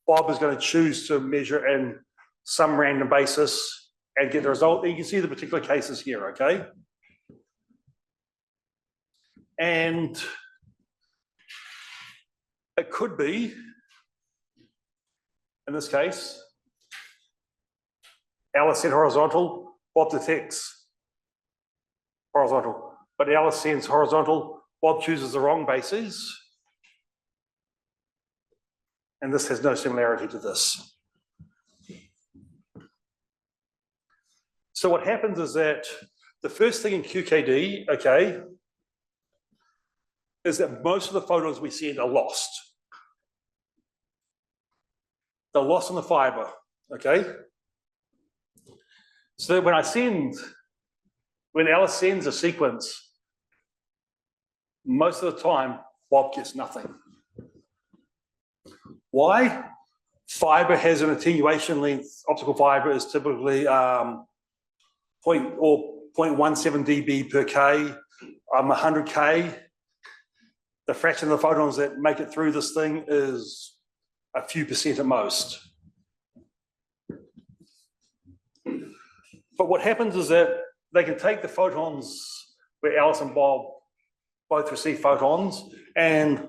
Bob is going to choose to measure in some random basis and get the result. And you can see the particular cases here, okay? And it could be, in this case, Alice sent horizontal, Bob detects horizontal, but Alice sends horizontal, Bob chooses the wrong bases, and this has no similarity to this. So what happens is that the first thing in QKD, okay, is that most of the photons we send are lost. They're lost in the fiber, okay? So that when Alice sends a sequence, most of the time, Bob gets nothing. Why? Fiber has an attenuation length. Optical fiber is typically 0.17 dB per K, 100 K. The fraction of the photons that make it through this thing is a few percent at most. But what happens is that they can take the photons where Alice and Bob both receive photons. And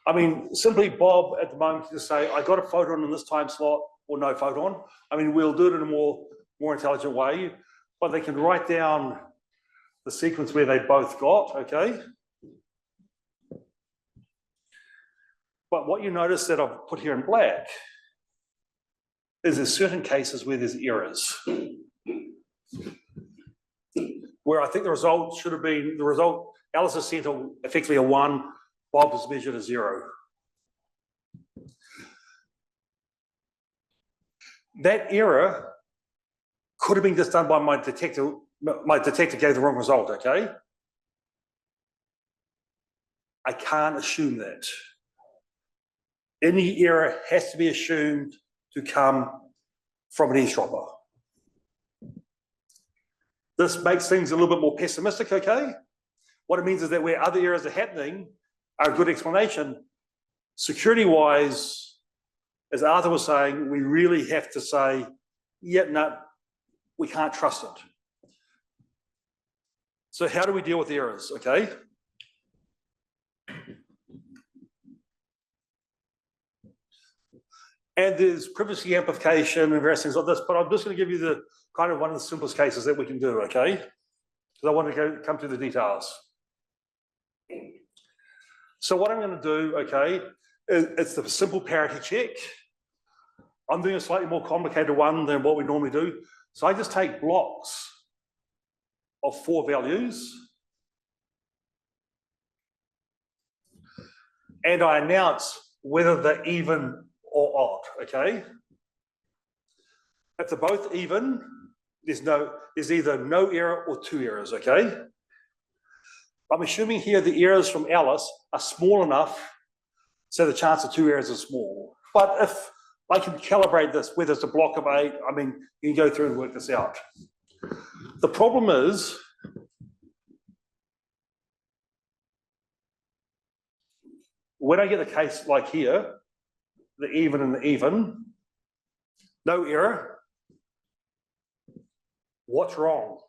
I mean, simply Bob at the moment to say, I got a photon in this time slot or no photon. I mean, we'll do it in a more intelligent way, but they can write down the sequence where they both got, okay? But what you notice that I've put here in black is there's certain cases where there's errors. Where I think the result should have been, the result, Alice has sent effectively a 1, Bob has measured a 0. That error could have been just done by my detector. My detector gave the wrong result, okay? I can't assume that. Any error has to be assumed to come from an eavesdropper. This makes things a little bit more pessimistic, okay? What it means is that where other errors are happening are a good explanation. Security-wise, as Arthur was saying, we really have to say, yeah, no, we can't trust it. So how do we deal with errors, okay? And there's privacy amplification and various things like this, but I'm just going to give you the kind of one of the simplest cases that we can do, okay? Because I want to come to the details. So what I'm going to do, okay, it's the simple parity check. I'm doing a slightly more complicated one than what we normally do. So I just take blocks of 4 values and I announce whether they're even or odd, okay? If they're both even, there's either no error or 2 errors, okay? I'm assuming here the errors from Alice are small enough so the chance of 2 errors is small. But if I can calibrate this, whether it's a block of 8, I mean, you can go through and work this out. The problem is, when I get a case like here, the even and the even, no error, what's wrong?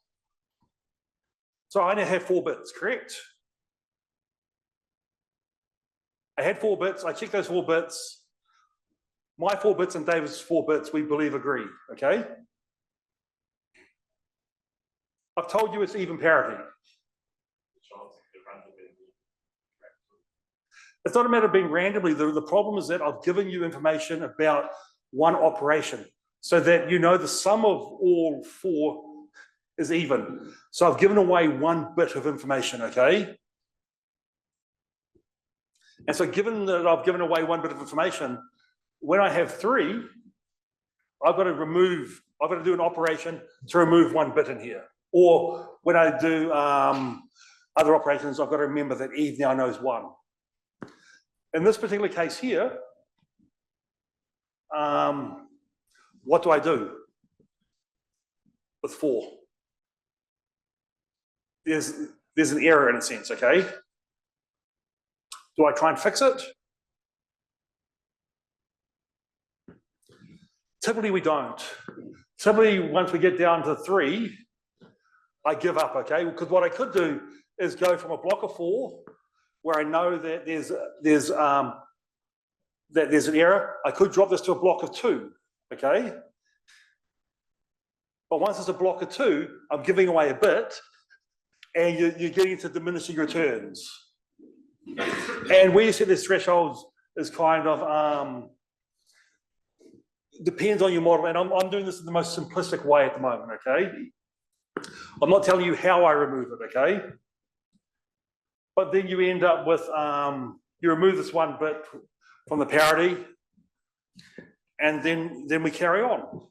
So I only have 4 bits, correct? I had 4 bits, I checked those 4 bits. My 4 bits and David's 4 bits, we believe agree, okay? I've told you it's even parity. It's not a matter of being randomly. The problem is that I've given you information about one operation so that you know the sum of all 4 is even. So I've given away 1 bit of information, okay? And so given that I've given away 1 bit of information, when I have 3, I've got to do an operation to remove 1 bit in here. Or when I do other operations, I've got to remember that Eve now knows 1. In this particular case here, what do I do with 4? There's an error in a sense, okay? Do I try and fix it? Typically we don't. Typically once we get down to 3, I give up, okay? Because what I could do is go from a block of 4 where I know that there's an error. I could drop this to a block of 2, okay? But once it's a block of 2, I'm giving away a bit and you're getting into diminishing returns. And where you set these thresholds is kind of, depends on your model. And I'm doing this in the most simplistic way at the moment, okay? I'm not telling you how I remove it, okay? But then you end up with, you remove this 1 bit from the parity, and then we carry on.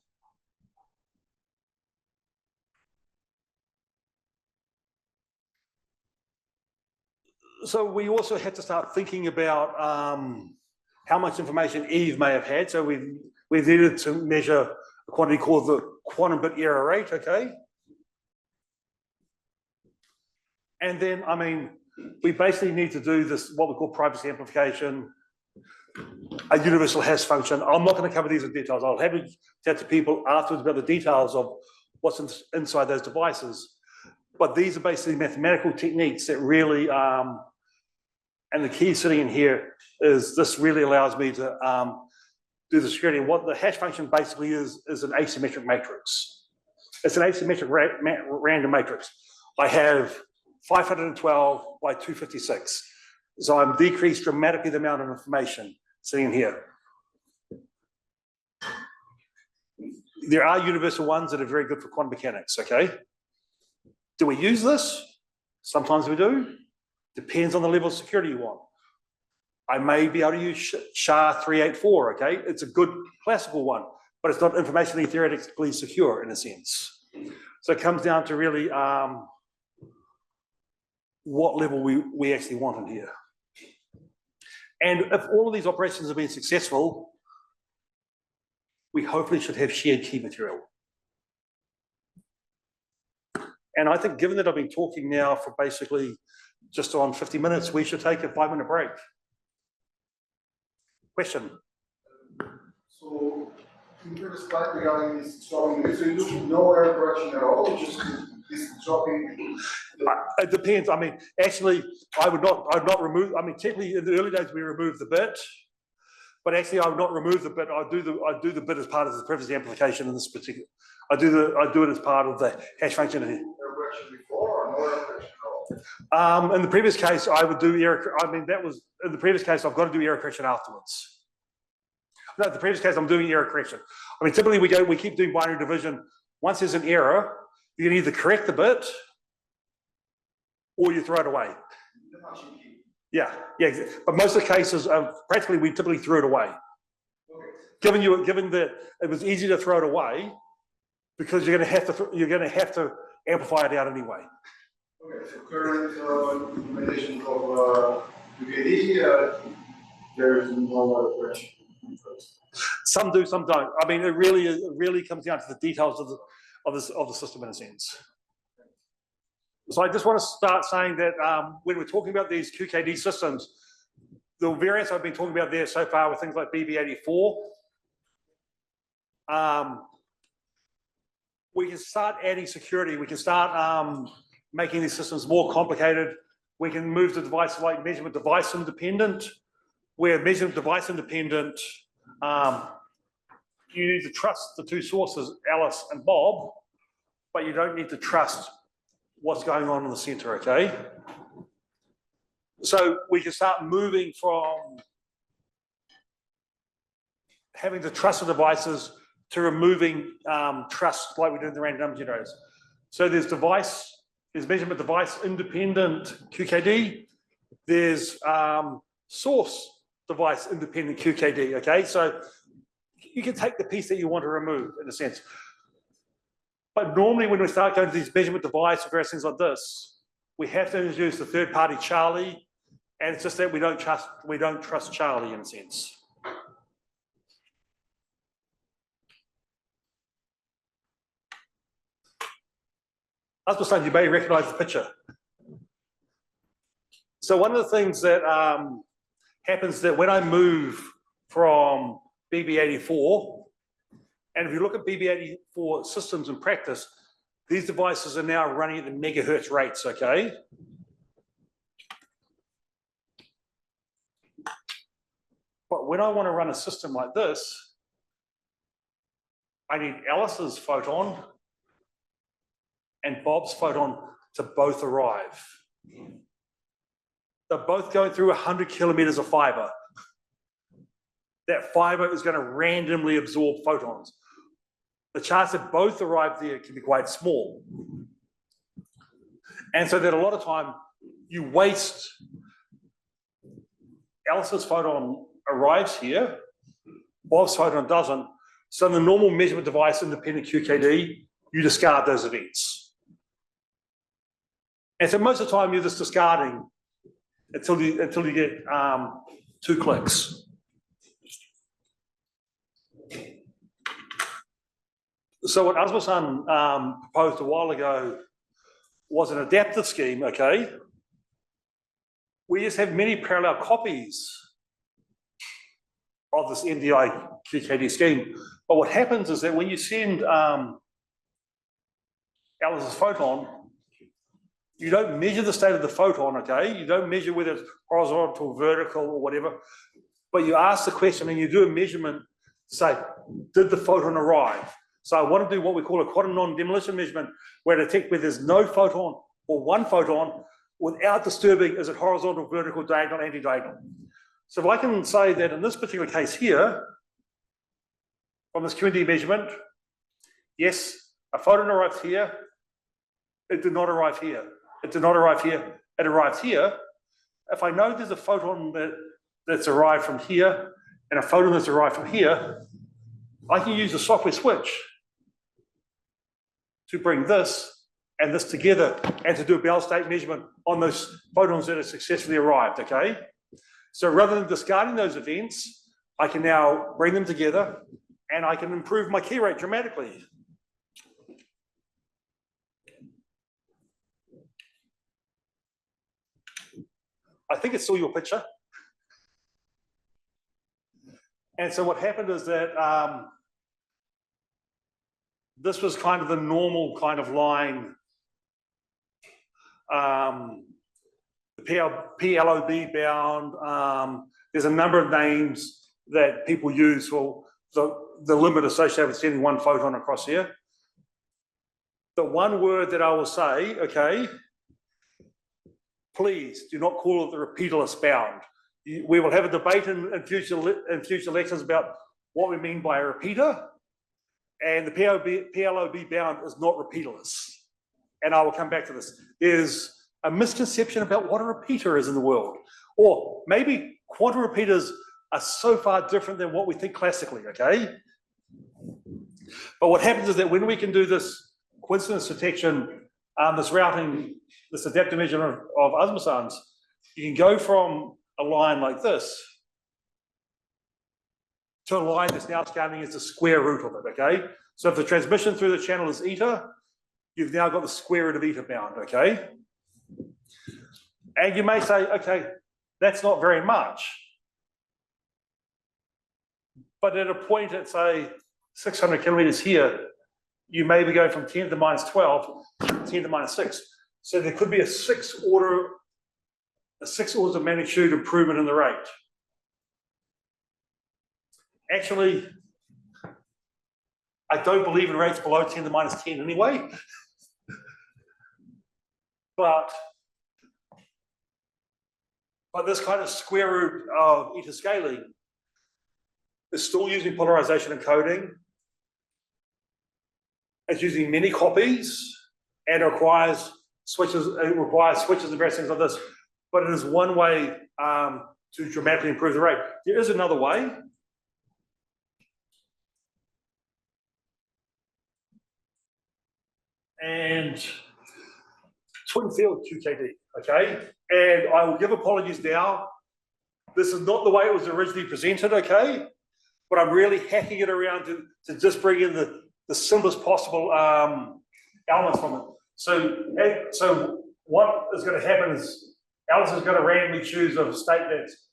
So we also had to start thinking about how much information Eve may have had. So we needed to measure a quantity called the quantum bit error rate, okay? And then, I mean, we basically need to do this, what we call privacy amplification, a universal hash function. I'm not going to cover these in details. I'll have to chat to people afterwards about the details of what's inside those devices. But these are basically mathematical techniques that really, and the key sitting in here is this really allows me to do the security. And what the hash function basically is an asymmetric matrix. It's an asymmetric random matrix. I have 512 by 256. So I'm decreased dramatically the amount of information sitting in here. There are universal ones that are very good for quantum mechanics, okay? Do we use this? Sometimes we do. Depends on the level of security you want. I may be able to use SHA-384, okay? It's a good classical one, but it's not informationally theoretically secure in a sense. So it comes down to really what level we actually want in here. And if all of these operations have been successful, we hopefully should have shared key material. And I think given that I've been talking now for basically just on 50 minutes, we should take a 5-minute break. Question? So, in previous slide regarding this dropping, so you do no error correction at all, just this dropping? It depends. I mean, actually, I would not remove, I mean, technically in the early days we removed the bit, but actually I would not remove the bit. I do the bit as part of the preface amplification in this particular. I do it as part of the hash function in here. Error correction before or no error correction at all? In the previous case, I would do error. I mean, that was in the previous case. I've got to do error correction afterwards. No, the previous case, I'm doing error correction. I mean, typically we keep doing binary division. Once there's an error, you can either correct the bit or you throw it away. Yeah. But most of the cases, practically, we typically threw it away. Okay. Given that it was easy to throw it away, because you're going to have to amplify it out anyway. Okay, so current implementation of UKD, there's no error correction. Some do, some don't. I mean, it really comes down to the details of the system in a sense. So I just want to start saying that when we're talking about these QKD systems, the variants I've been talking about there so far were things like BB84. We can start adding security. We can start making these systems more complicated. We can move to devices like measurement device independent, where measurement device independent, you need to trust the two sources, Alice and Bob, but you don't need to trust what's going on in the center, okay? So we can start moving from having to trust the devices to removing trust like we did in the random number generators. So there's measurement device independent QKD, there's source device independent QKD, okay? So you can take the piece that you want to remove in a sense. But normally when we start going to these measurement device or various things like this, we have to introduce the third party Charlie, and it's just that we don't trust Charlie in a sense. As was saying, you may recognize the picture. So one of the things that happens that when I move from BB84, and if you look at BB84 systems in practice, these devices are now running at the megahertz rates, okay? But when I want to run a system like this, I need Alice's photon and Bob's photon to both arrive. They're both going through 100 kilometers of fiber. That fiber is going to randomly absorb photons. The chance that both arrive there can be quite small. And so that a lot of time you waste. Alice's photon arrives here, Bob's photon doesn't. So in the normal measurement device independent QKD, you discard those events. And so most of the time you're just discarding until you get 2 clicks. So what Asmussen proposed a while ago was an adaptive scheme, okay? We just have many parallel copies of this NDI QKD scheme. But what happens is that when you send Alice's photon, You don't measure the state of the photon, okay? You don't measure whether it's horizontal, vertical, or whatever, but you ask the question and you do a measurement to say, did the photon arrive? So I want to do what we call a quantum non-demolition measurement, where I detect where there's no photon or one photon without disturbing, is it horizontal, vertical, diagonal, anti-diagonal. So if I can say that in this particular case here, from this QND measurement, yes, a photon arrived here, it did not arrive here. It did not arrive here, it arrived here. If I know there's a photon that's arrived from here and a photon that's arrived from here, I can use a software switch to bring this and this together and to do a Bell state measurement on those photons that have successfully arrived, okay? So rather than discarding those events, I can now bring them together and I can improve my key rate dramatically. I think it's still your picture. And so what happened is that this was kind of the normal kind of line. The PLOB bound, there's a number of names that people use for the limit associated with sending one photon across here. The one word that I will say, okay, please do not call it the repeaterless bound. We will have a debate in future lectures about what we mean by a repeater, and the PLOB bound is not repeaterless. And I will come back to this. There's a misconception about what a repeater is in the world, or maybe quantum repeaters are so far different than what we think classically, okay? But what happens is that when we can do this coincidence detection, this routing, this adaptive measurement of Asmussans, you can go from a line like this to a line that's now scaling as the square root of it, okay? So if the transmission through the channel is eta, you've now got the square root of eta bound, okay? And you may say, okay, that's not very much. But at a point at, say, 600 kilometers here, you may be going from 10 to the minus 12 to 10 to the minus 6. So there could be a six orders of magnitude improvement in the rate. Actually, I don't believe in rates below 10 to the minus 10 anyway. But this kind of square root of eta scaling is still using polarization encoding. It's using many copies and requires switches. It requires switches and various things like this. But it is one way to dramatically improve the rate. There is another way. And twin field QKD, okay? And I will give apologies now. This is not the way it was originally presented, okay? But I'm really hacking it around to just bring in the simplest possible elements from it. So what is going to happen is Alice is going to randomly choose a state that's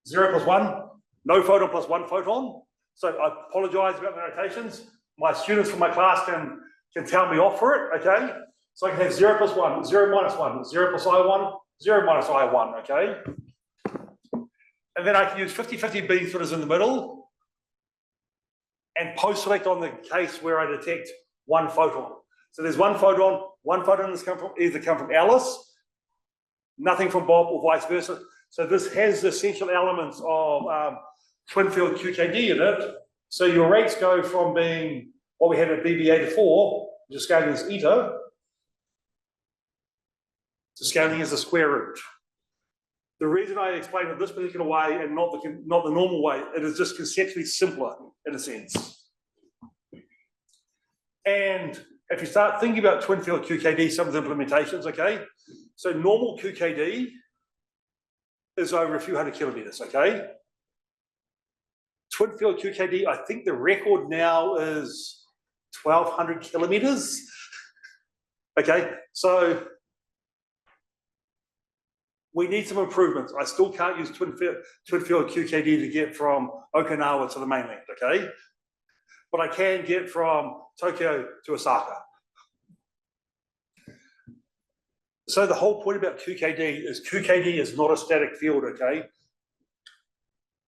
0 plus 1, no photon plus 1 photon. So I apologize about the notations. My students from my class can tell me off for it, okay? So I can have 0 plus 1, 0 minus 1, 0 plus I1, 0 minus I1, okay? And then I can use 50-50 beam splitters in the middle and post-select on the case where I detect one photon. So there's one photon that's either come from Alice, nothing from Bob, or vice versa. So this has the essential elements of twin field QKD in it. So your rates go from being what we had at BB84, which is scaling as eta, to scaling as the square root. The reason I explain it this particular way and not the normal way, it is just conceptually simpler in a sense. And if you start thinking about twin field QKD, some of the implementations, okay? So normal QKD is over a few hundred kilometers, okay? Twin field QKD, I think the record now is 1,200 kilometers. Okay, so we need some improvements. I still can't use twin field QKD to get from Okinawa to the mainland, okay? But I can get from Tokyo to Osaka. So the whole point about QKD is not a static field, okay?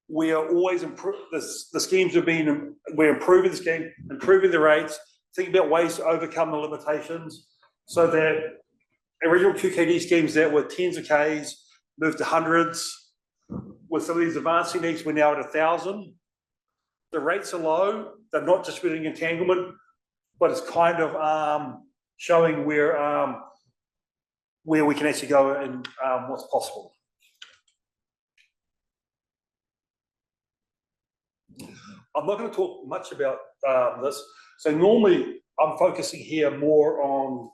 We are always the schemes have been, we're improving the scheme, improving the rates, thinking about ways to overcome the limitations so that original QKD schemes that were tens of Ks moved to hundreds. With some of these advanced techniques, we're now at 1,000. The rates are low, they're not distributing entanglement, but it's kind of showing where we can actually go and what's possible. I'm not going to talk much about this. So normally I'm focusing here more on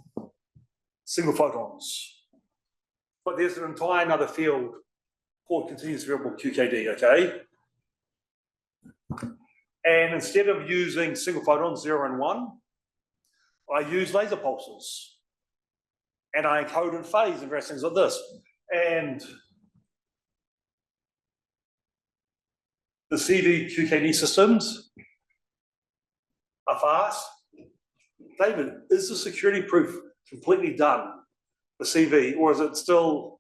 single photons, but there's an entire another field called continuous variable QKD, okay? And instead of using single photons 0 and 1, I use laser pulses. And I encode in phase and various things like this. And the CV QKD systems are fast. David, is the security proof completely done for CV, or is it still?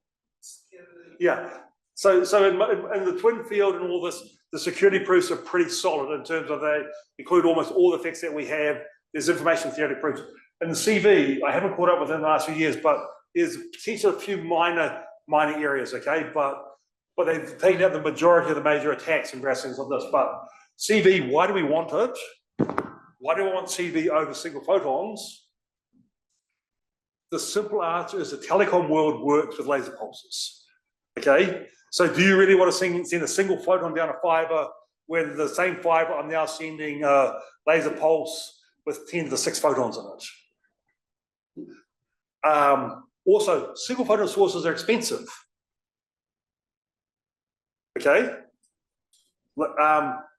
Yeah. So in the twin field and all this, the security proofs are pretty solid in terms of they include almost all the effects that we have. There's information theory proofs. In the CV, I haven't caught up with it in the last few years, but there's potentially a few minor areas, okay? But they've taken out the majority of the major attacks and various things like this. But CV, why do we want it? Why do I want CV over single photons? The simple answer is the telecom world works with laser pulses, okay? So do you really want to send a single photon down a fiber when the same fiber I'm now sending a laser pulse with 10 to the 6 photons in it? Also, single photon sources are expensive. Okay,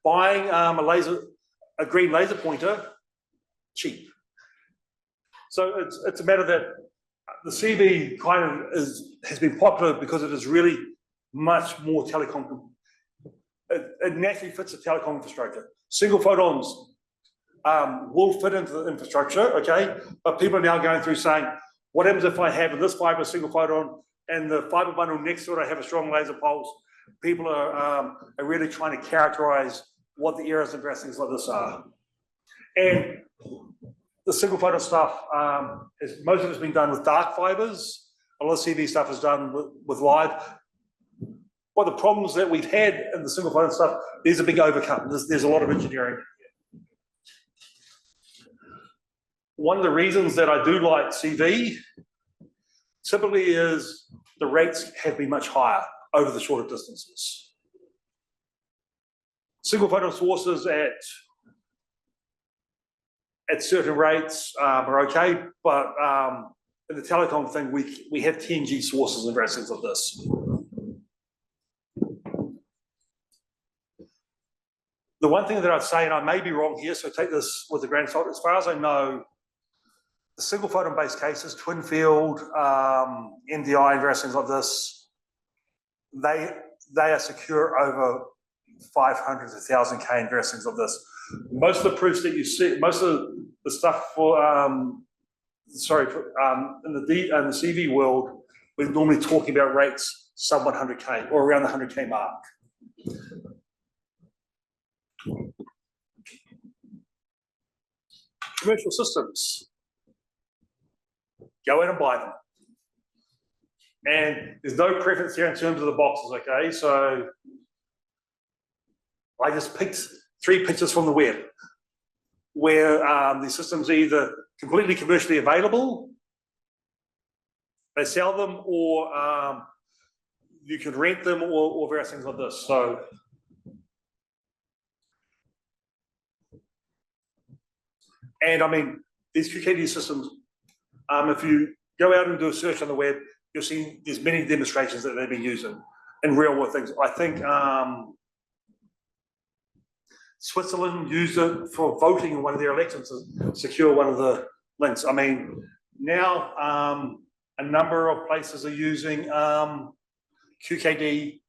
buying a green laser pointer, cheap. So it's a matter that the CV kind of has been popular because it is really much more telecom. It naturally fits the telecom infrastructure. Single photons will fit into the infrastructure, okay? But people are now going through saying, what happens if I have in this fiber a single photon and the fiber bundle next to it I have a strong laser pulse? People are really trying to characterize what the errors and things like this are. And the single photon stuff, most of it's been done with dark fibers. A lot of CV stuff is done with live. But the problems that we've had in the single photon stuff, these are being overcome. There's a lot of engineering. One of the reasons that I do like CV typically is the rates have been much higher over the shorter distances. Single photon sources at certain rates are okay, but in the telecom thing, we have 10G sources and various things like this. The one thing that I'd say, and I may be wrong here, so take this with a grain of salt, as far as I know, the single photon based cases, twin field, NDI, and various things like this, they are secure over 500 to 1,000 K and various things like this. Most of the proofs that you see, most of the stuff for, in the CV world, we're normally talking about rates sub 100K or around the 100K mark. Commercial systems, go in and buy them. And there's no preference here in terms of the boxes, okay? So I just picked 3 pictures from the web where the systems are either completely commercially available, they sell them, or you can rent them, or various things like this. So and I mean, these QKD systems, if you go out and do a search on the web, you'll see there's many demonstrations that they've been using in real world things. I think Switzerland used it for voting in one of their elections to secure one of the links. I mean, now a number of places are using QKD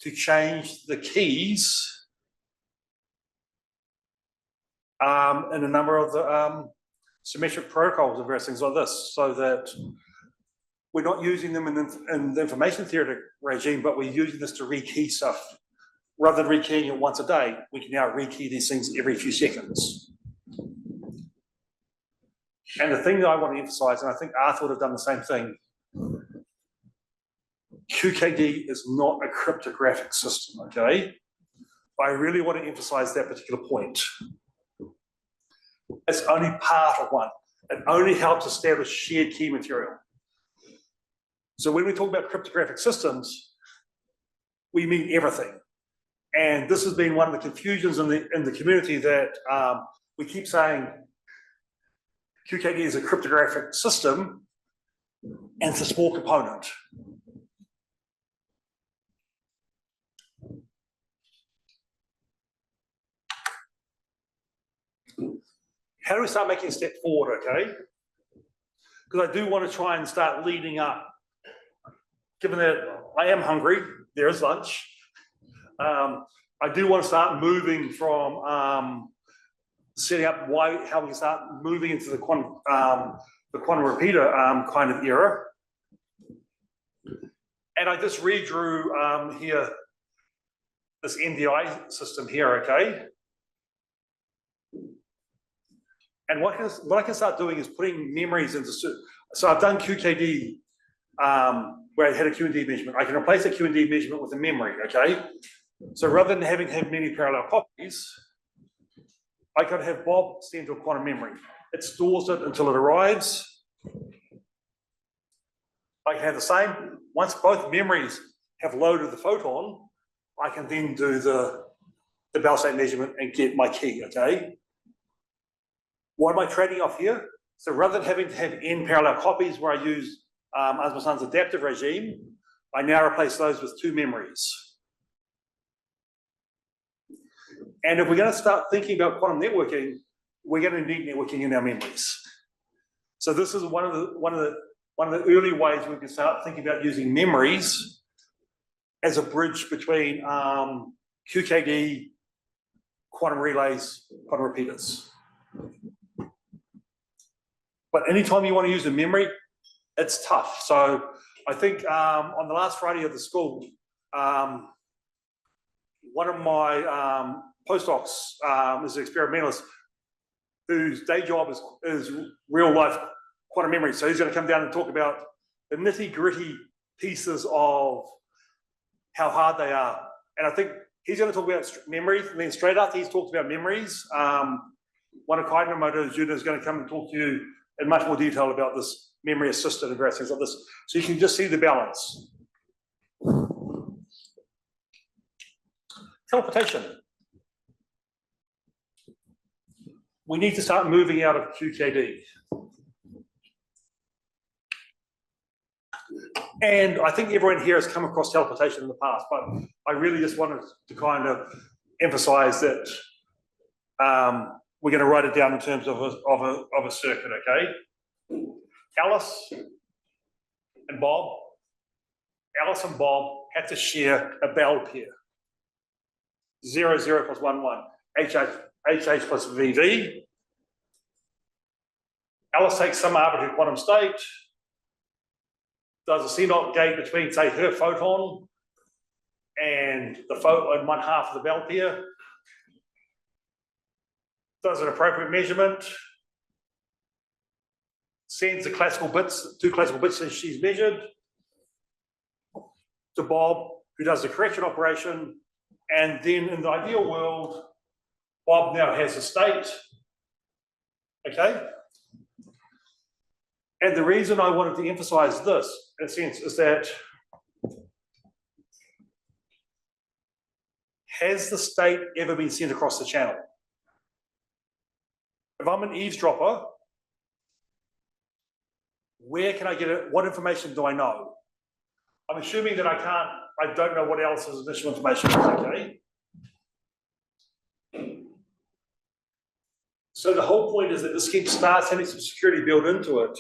to change the keys in a number of the symmetric protocols and various things like this, so that we're not using them in the information theory regime, but we're using this to rekey stuff. Rather than rekeying it once a day, we can now rekey these things every few seconds. And the thing that I want to emphasize, and I think Arthur would have done the same thing, QKD is not a cryptographic system, okay? I really want to emphasize that particular point. It's only part of one. It only helps establish shared key material. So when we talk about cryptographic systems, we mean everything. And this has been one of the confusions in the community that we keep saying QKD is a cryptographic system and it's a small component. How do we start making a step forward, okay? Because I do want to try and start leading up. Given that I am hungry, there is lunch. I do want to start moving from setting up how we can start moving into the quantum repeater kind of era. And I just redrew here this NDI system here, okay? And what I can start doing is putting memories into, so I've done QKD where I had a QND measurement. I can replace a QND measurement with a memory, okay? So rather than having many parallel copies, I could have Bob send to a quantum memory. It stores it until it arrives. I can have the same, once both memories have loaded the photon, I can then do the Bell state measurement and get my key, okay? What am I trading off here? So rather than having to have n parallel copies where I use Asmussen's adaptive regime, I now replace those with two memories. And if we're going to start thinking about quantum networking, we're going to need networking in our memories. So this is one of the early ways we can start thinking about using memories as a bridge between QKD, quantum relays, quantum repeaters. But anytime you want to use a memory, it's tough. So I think on the last Friday of the school, one of my postdocs is an experimentalist whose day job is real life quantum memory. So he's going to come down and talk about the nitty gritty pieces of how hard they are. And I think he's going to talk about memories, and then straight after he's talked about memories, one of Kainomoto's students is going to come and talk to you in much more detail about this memory assisted and various things like this. So you can just see the balance. Teleportation. We need to start moving out of QKD. And I think everyone here has come across teleportation in the past, but I really just wanted to kind of emphasize that we're going to write it down in terms of a circuit, okay? Alice and Bob had to share a Bell pair. 0, 0 plus 1, 1. HH plus VV. Alice takes some arbitrary quantum state, does a CNOT gate between, say, her photon and the photon, one half of the Bell pair, does an appropriate measurement, sends the classical bits, 2 classical bits that she's measured, to Bob, who does the correction operation, and then in the ideal world, Bob now has a state, okay? And the reason I wanted to emphasize this, in a sense, is that has the state ever been sent across the channel? If I'm an eavesdropper, where can I get it? What information do I know? I'm assuming that I don't know what else's initial information is, okay? So the whole point is that this scheme starts having some security built into it,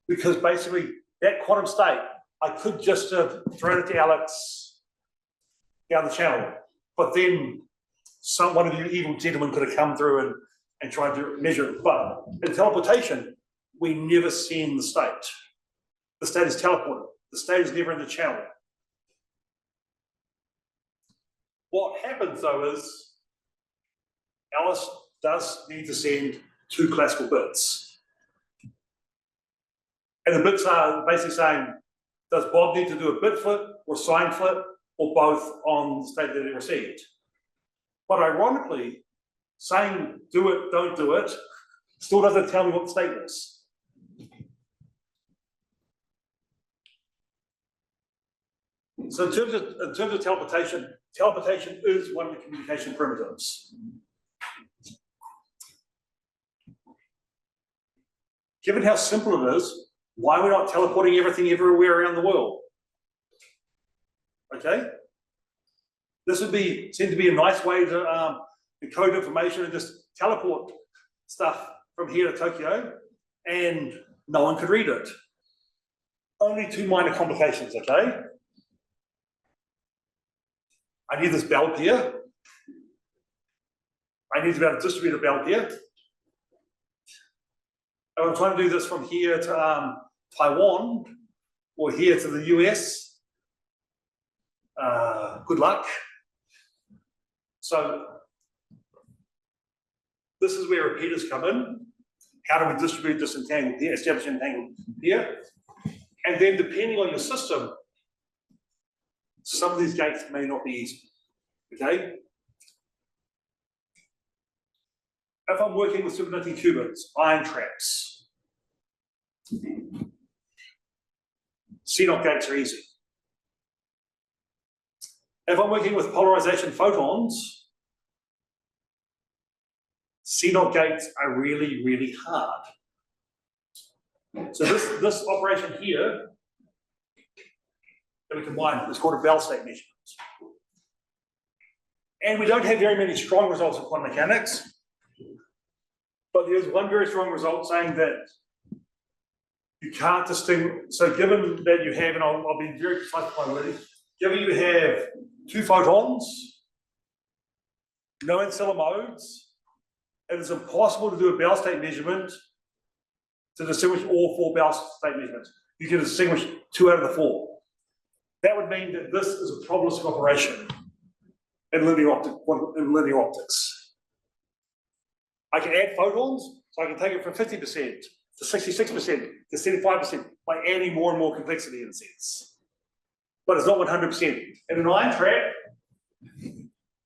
because basically that quantum state, I could just have thrown it to Alex down the channel, but then one of you evil gentlemen could have come through and tried to measure it. But in teleportation, we never send the state. the state is teleported. The state is never in the channel. What happens though is Alice does need to send 2 classical bits. And the bits are basically saying, does Bob need to do a bit flip or sign flip or both on the state that he received? But ironically, saying do it, don't do it, still doesn't tell me what the state is. So in terms of teleportation, teleportation is one of the communication primitives. Given how simple it is, why are we not teleporting everything everywhere around the world? Okay? This would seem to be a nice way to encode information and just teleport stuff from here to Tokyo, and no one could read it. Only 2 minor complications, okay? I need this belt here. I need to be able to distribute a belt here. And I'm trying to do this from here to Taiwan or here to the US. Good luck. So this is where repeaters come in. How do we distribute this entangled here, establish entangled here? And then depending on your system, some of these gates may not be easy, okay? If I'm working with superconducting qubits, ion traps, CNOT gates are easy. If I'm working with polarization photons, CNOT gates are really, really hard. So this operation here that we combine is called a Bell state measurement. And we don't have very many strong results in quantum mechanics, but there's one very strong result saying that you can't distinguish. So given that you have, and I'll be very precise with my wording, given you have 2 photons, no ancilla modes, it is impossible to do a Bell state measurement to distinguish all 4 Bell state measurements. You can distinguish 2 out of the 4. That would mean that this is a probabilistic operation in linear optics. I can add photons, so I can take it from 50% to 66% to 75% by adding more and more complexity in a sense. But it's not 100%. In an ion trap,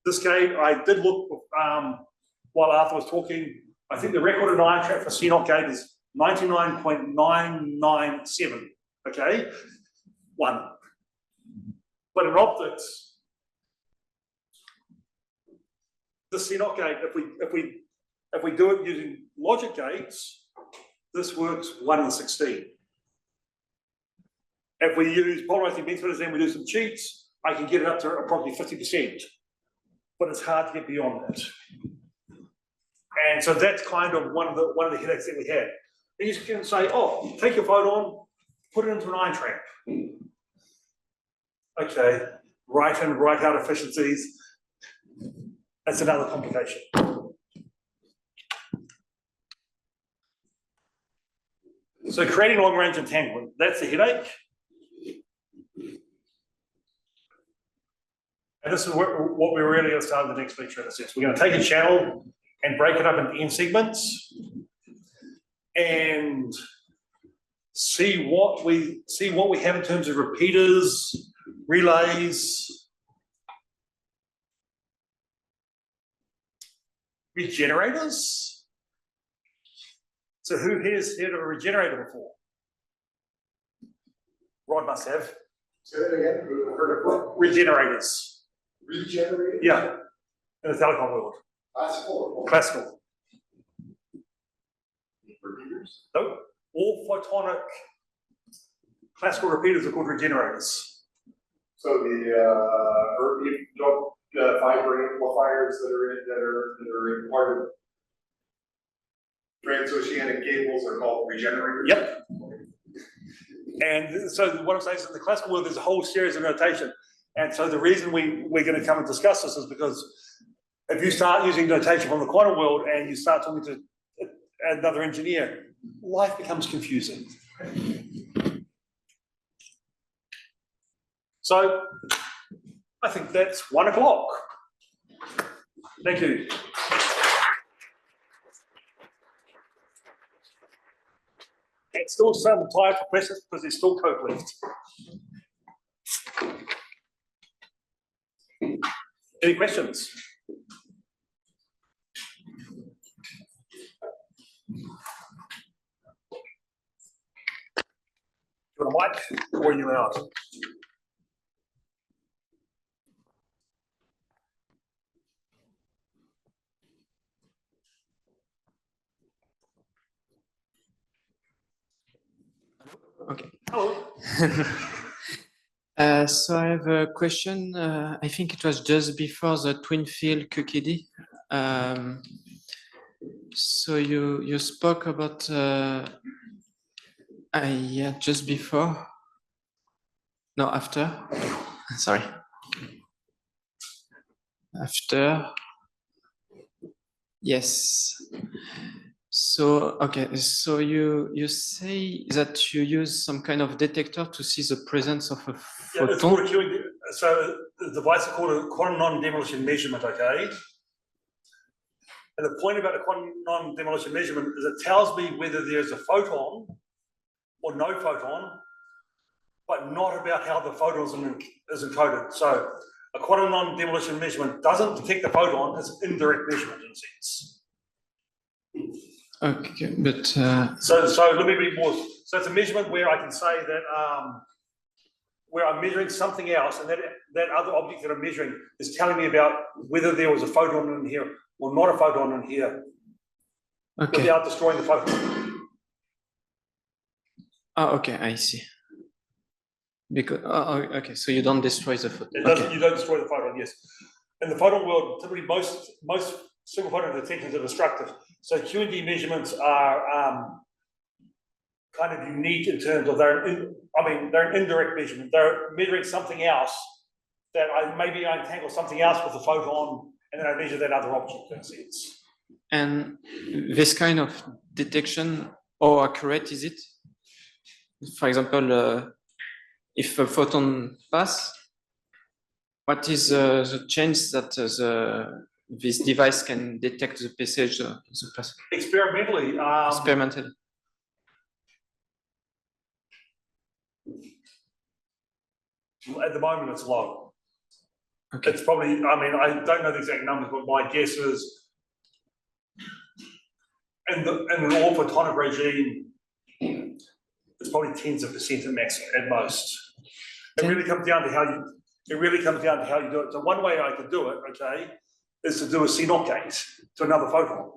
this gate, I did look while Arthur was talking, I think the record in ion trap for CNOT gate is 99.997, okay? 1. But in optics, the CNOT gate, if we do it using logic gates, this works 1 in 16. If we use polarizing beam splitters and we do some cheats, I can get it up to approximately 50%. But it's hard to get beyond that. And so that's kind of one of the headaches that we had. And you can say, oh, take your photon, put it into an ion trap. Okay, right in, right out efficiencies. That's another complication. So creating long-range entanglement, that's the headache. And this is what we're really going to start in the next lecture in a sense. We're going to take a channel and break it up into n segments and see what we have in terms of repeaters, relays, regenerators. So who here's heard of a regenerator before? Rod must have. Say that again, heard of what? Regenerators. Regenerated? Yeah, in the telecom world. Classical? Classical. Repeaters? Nope. All photonic classical repeaters are called regenerators. So you don't fiber amplifiers that are part of transoceanic cables are called regenerators? Yep. And so what I'm saying is in the classical world, there's a whole series of notation. And so the reason we're going to come and discuss this is because if you start using notation from the quantum world and you start talking to another engineer, life becomes confusing. So I think that's 1 o'clock. Thank you. It's still some time for questions because there's still coke left. Any questions? You want a mic or are you out? Okay. Hello. So I have a question. I think it was just before the twin field QKD. So you spoke about yeah, just before. No, after. Sorry. After. Yes. So okay, so you say that you use some kind of detector to see the presence of a Yeah, it's called a photon. QED. So the device is called a quantum non-demolition measurement, okay? And the point about a quantum non-demolition measurement is it tells me whether there's a photon or no photon, but not about how the photon is encoded. So a quantum non-demolition measurement doesn't detect the photon, it's an indirect measurement in a sense. Okay, but So let me be more. So it's a measurement where I can say that where I'm measuring something else, and that other object that I'm measuring is telling me about whether there was a photon in here or not a photon in here, okay. without destroying the photon. Oh, okay, I see. Because okay, so you don't destroy the photon. It doesn't. Okay. You don't destroy the photon. Yes. In the photon world, typically most single photon detectors are destructive. So Q&D measurements are kind of unique in terms of they're an indirect measurement. They're measuring something else that maybe I entangle something else with a photon, and then I measure that other object in a sense. And this kind of detection, how accurate is it? For example, if a photon pass, what is the chance that this device can detect the passage the pass Experimentally, experimentally? at the moment it's low. Okay. It's probably, I don't know the exact numbers, but my guess is in an all photonic regime, it's probably tens of percent at max at most. It really comes down to how you do it. So one way I could do it, okay, is to do a CNOT gate to another photon.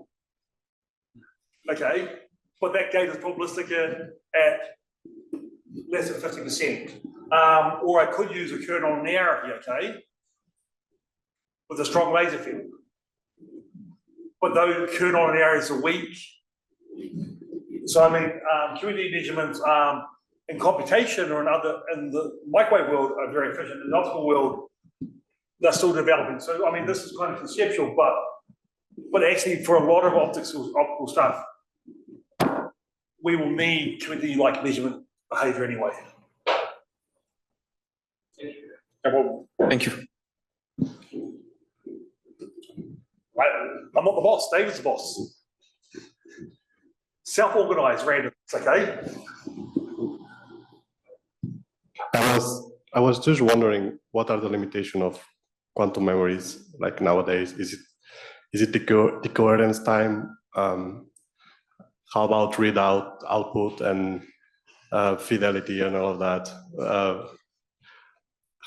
Okay, but that gate is probabilistic at less than 50%. Or I could use a current nonlinearity, okay, with a strong laser field. But those current nonlinearities are weak. So QED measurements in computation or in the microwave world are very efficient. In the optical world, they're still developing. So this is kind of conceptual, but actually for a lot of optical stuff, we will need QED-like measurement behavior anyway. Thank you. Right. I'm not the boss, David's the boss. Self-organized random, okay? I was just wondering, what are the limitations of quantum memories like nowadays? Is it the coherence time? How about readout, output, and fidelity and all of that?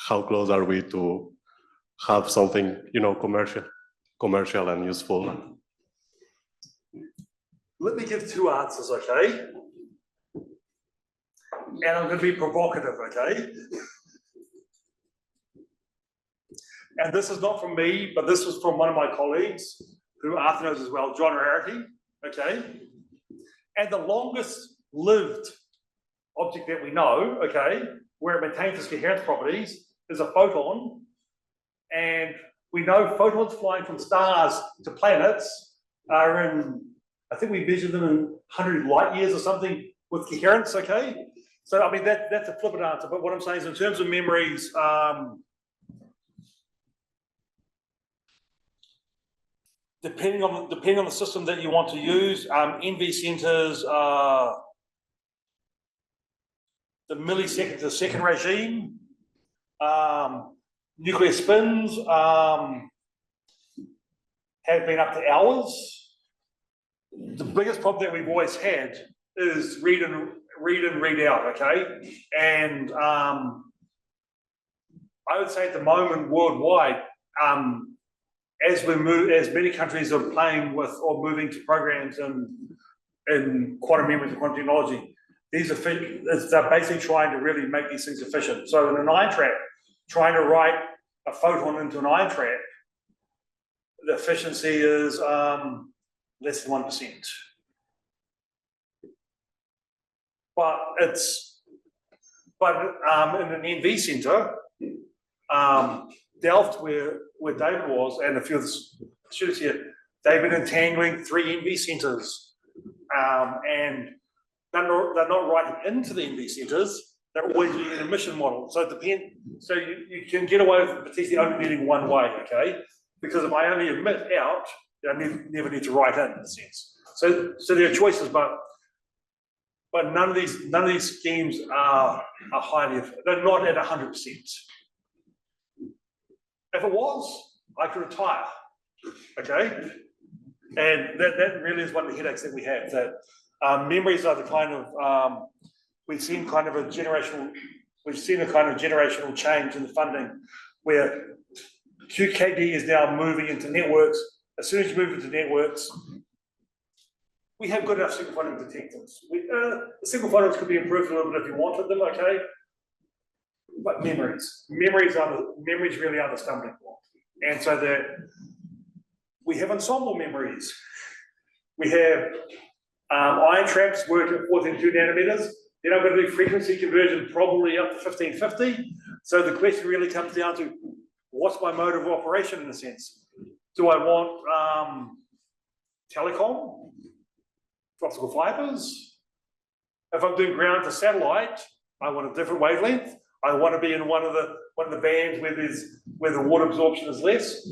How close are we to have something, commercial and useful? Let me give two answers, okay? And I'm going to be provocative, okay? And this is not from me, but this was from one of my colleagues, who Arthur knows as well, John Rarity, okay? And the longest lived object that we know, okay, where it maintains its coherence properties, is a photon. And we know photons flying from stars to planets are in, I think we measured them in 100 light years or something with coherence, okay? So, I mean, that's a flippant answer, but what I'm saying is in terms of memories, depending on the system that you want to use, NV centers are the millisecond to second regime. Nuclear spins have been up to hours. The biggest problem that we've always had is read in, read out, okay? And I would say at the moment worldwide, as many countries are playing with or moving to programs in quantum memory and quantum technology, they're basically trying to really make these things efficient. So in an ion trap, trying to write a photon into an ion trap, the efficiency is less than 1%. But in an NV center, Delft, where David was, and a few of the students here, they've been entangling 3 NV centers, and they're not writing into the NV centers. They're always doing an emission model. So it depends. So you can get away with potentially only needing one way, okay? Because if I only emit out, I never need to write in a sense. So there are choices, but none of these schemes are highly. They're not at 100%. If it was, I could retire, okay? And that really is one of the headaches that we have. That memories are the kind of we've seen a kind of generational change in the funding, where QKD is now moving into networks. As soon as you move into networks, we have good enough single photon detectors. The single photons could be improved a little bit if you wanted them, okay? But memories really are the stumbling block. And so we have ensemble memories. We have ion traps working at 4.2 nanometers. Then I'm going to do frequency conversion probably up to 1550. So the question really comes down to, what's my mode of operation in a sense? Do I want telecom, optical fibers? If I'm doing ground to satellite, I want a different wavelength. I want to be in one of the bands where the water absorption is less.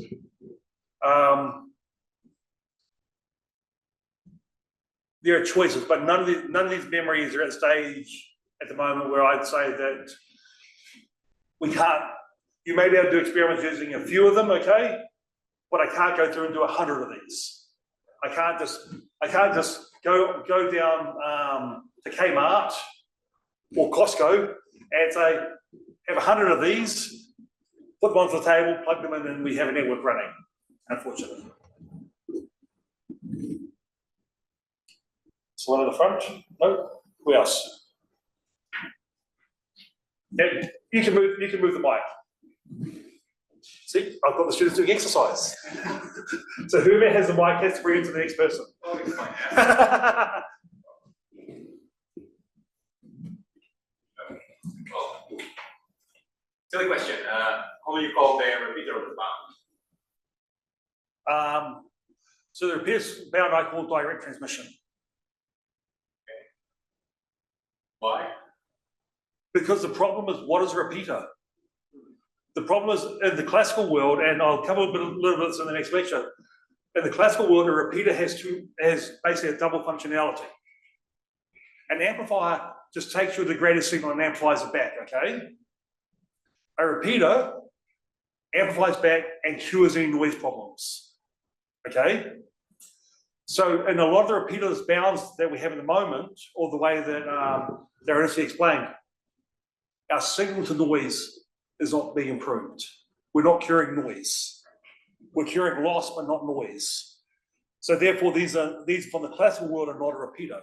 There are choices, but none of these memories are at a stage at the moment where I'd say that we can't. You may be able to do experiments using a few of them, okay? But I can't go through and do 100 of these. I can't just go down to Kmart or Costco and say, have 100 of these, put them onto the table, plug them in, and we have a network running, unfortunately. So one at the front? No? Who else? Yeah, you can move the mic. See, I've got the students doing exercise. So whoever has the mic has to bring it to the next person. Silly question. How do you call the repeater of the bound? So the repeater bound I call direct transmission. Okay. Why? Because the problem is, what is a repeater? The problem is in the classical world, and I'll cover a little bit of this in the next lecture. In the classical world, a repeater has basically a double functionality. An amplifier just takes you the greatest signal and amplifies it back, okay? A repeater amplifies back and cures any noise problems, okay? So in a lot of the repeaterless bounds that we have at the moment, or the way that they're initially explained, our signal to noise is not being improved. We're not curing noise. We're curing loss, but not noise. So therefore, these from the classical world are not a repeater.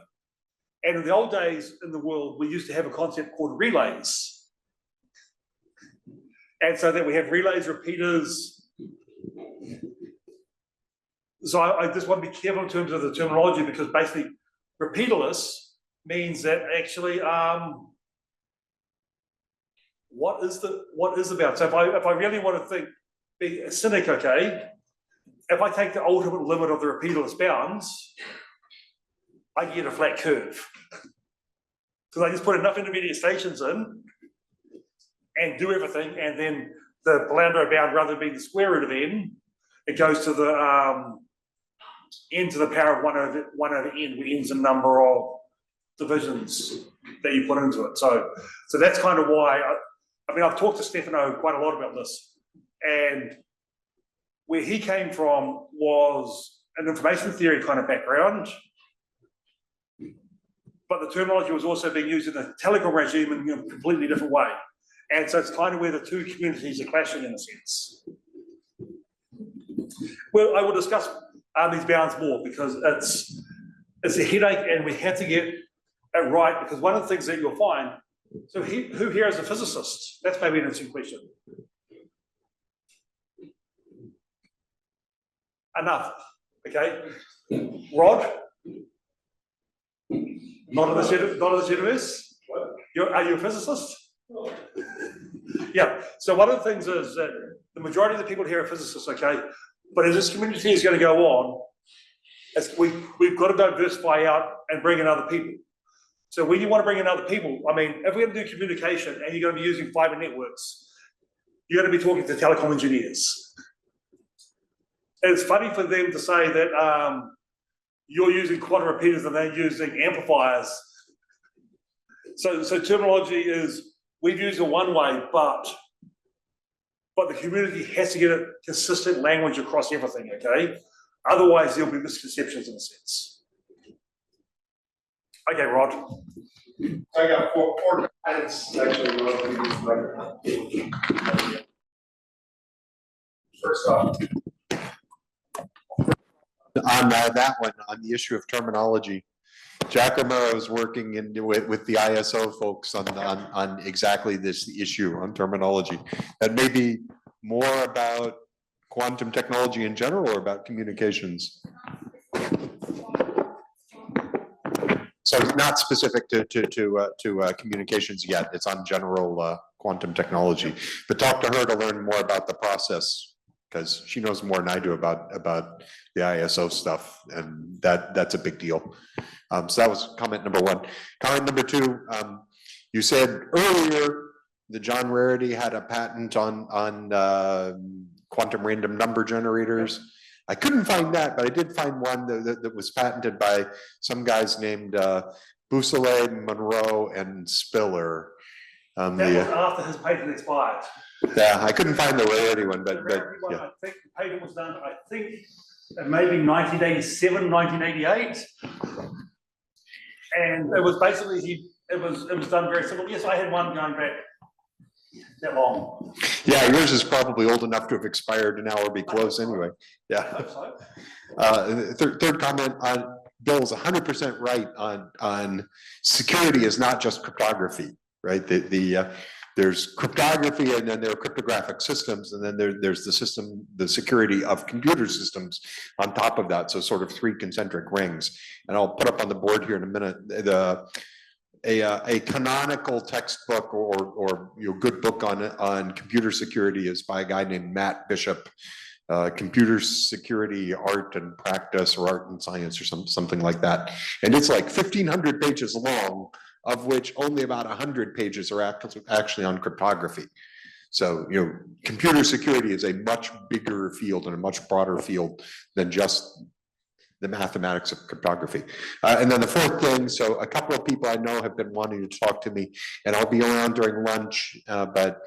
And in the old days in the world, we used to have a concept called relays. And so that we have relays, repeaters. So I just want to be careful in terms of the terminology, because basically repeaterless means that actually what is the bound? So if I really want to be a cynic, okay, if I take the ultimate limit of the repeaterless bounds, I get a flat curve. because they just put enough intermediate stations in and do everything, and then the Palandro bound, rather than being the square root of n, it goes to the n to the power of 1 over n, where n's a number of divisions that you put into it. So that's kind of why, I mean, I've talked to Stefano quite a lot about this, and where he came from was an information theory kind of background, but the terminology was also being used in the telecom regime in a completely different way. And so it's kind of where the two communities are clashing in a sense. Well, I will discuss these bounds more because it's a headache, and we have to get it right, because one of the things that you'll find, so who here is a physicist? That's maybe an interesting question. Enough, okay. Rod? Not in the universe? Are you a physicist? Yeah, so one of the things is that the majority of the people here are physicists, okay? But as this community is going to go on, we've got to diversify out and bring in other people. So when you want to bring in other people, I mean, if we're going to do communication and you're going to be using fiber networks, you're going to be talking to telecom engineers. And it's funny for them to say that you're using quantum repeaters and they're using amplifiers. So terminology is, we've used it one way, but the community has to get a consistent language across everything, okay? Otherwise, there'll be misconceptions in a sense. Okay, Rod. I got four minutes, actually. First off. On that one, on the issue of terminology, Jack Romero is working with the ISO folks on exactly this issue on terminology. That may be more about quantum technology in general or about communications. So not specific to communications yet. It's on general quantum technology. But talk to her to learn more about the process, because she knows more than I do about the ISO stuff, and that's a big deal. So that was comment number one. Comment number two, you said earlier that John Rarity had a patent on quantum random number generators. I couldn't find that, but I did find one that was patented by some guys named Bousselet, Munro, and Spiller. That was after his patent expired. Yeah, I couldn't find the Rarity one, but yeah. I think the patent was done, I think, maybe 1987, 1988. And it was basically, it was done very similar. Yes, I had one going back that long. Yeah, yours is probably old enough to have expired now or be close anyway. Yeah. I hope so. Third comment on Bill is 100% right on security is not just cryptography, right? There's cryptography, and then there are cryptographic systems, and then there's the security of computer systems on top of that. So sort of three concentric rings. And I'll put up on the board here in a minute a canonical textbook or good book on computer security is by a guy named Matt Bishop. Computer security, art and practice, or art and science, or something like that. And it's like 1,500 pages long, of which only about 100 pages are actually on cryptography. So, computer security is a much bigger field and a much broader field than just the mathematics of cryptography. And then the fourth thing, so a couple of people I know have been wanting to talk to me, and I'll be around during lunch, but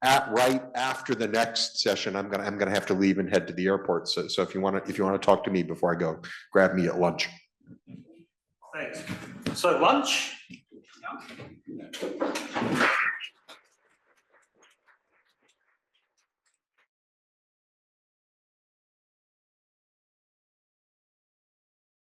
right after the next session, I'm gonna have to leave and head to the airport. So if you want to talk to me before I go, grab me at lunch. Thanks. So lunch,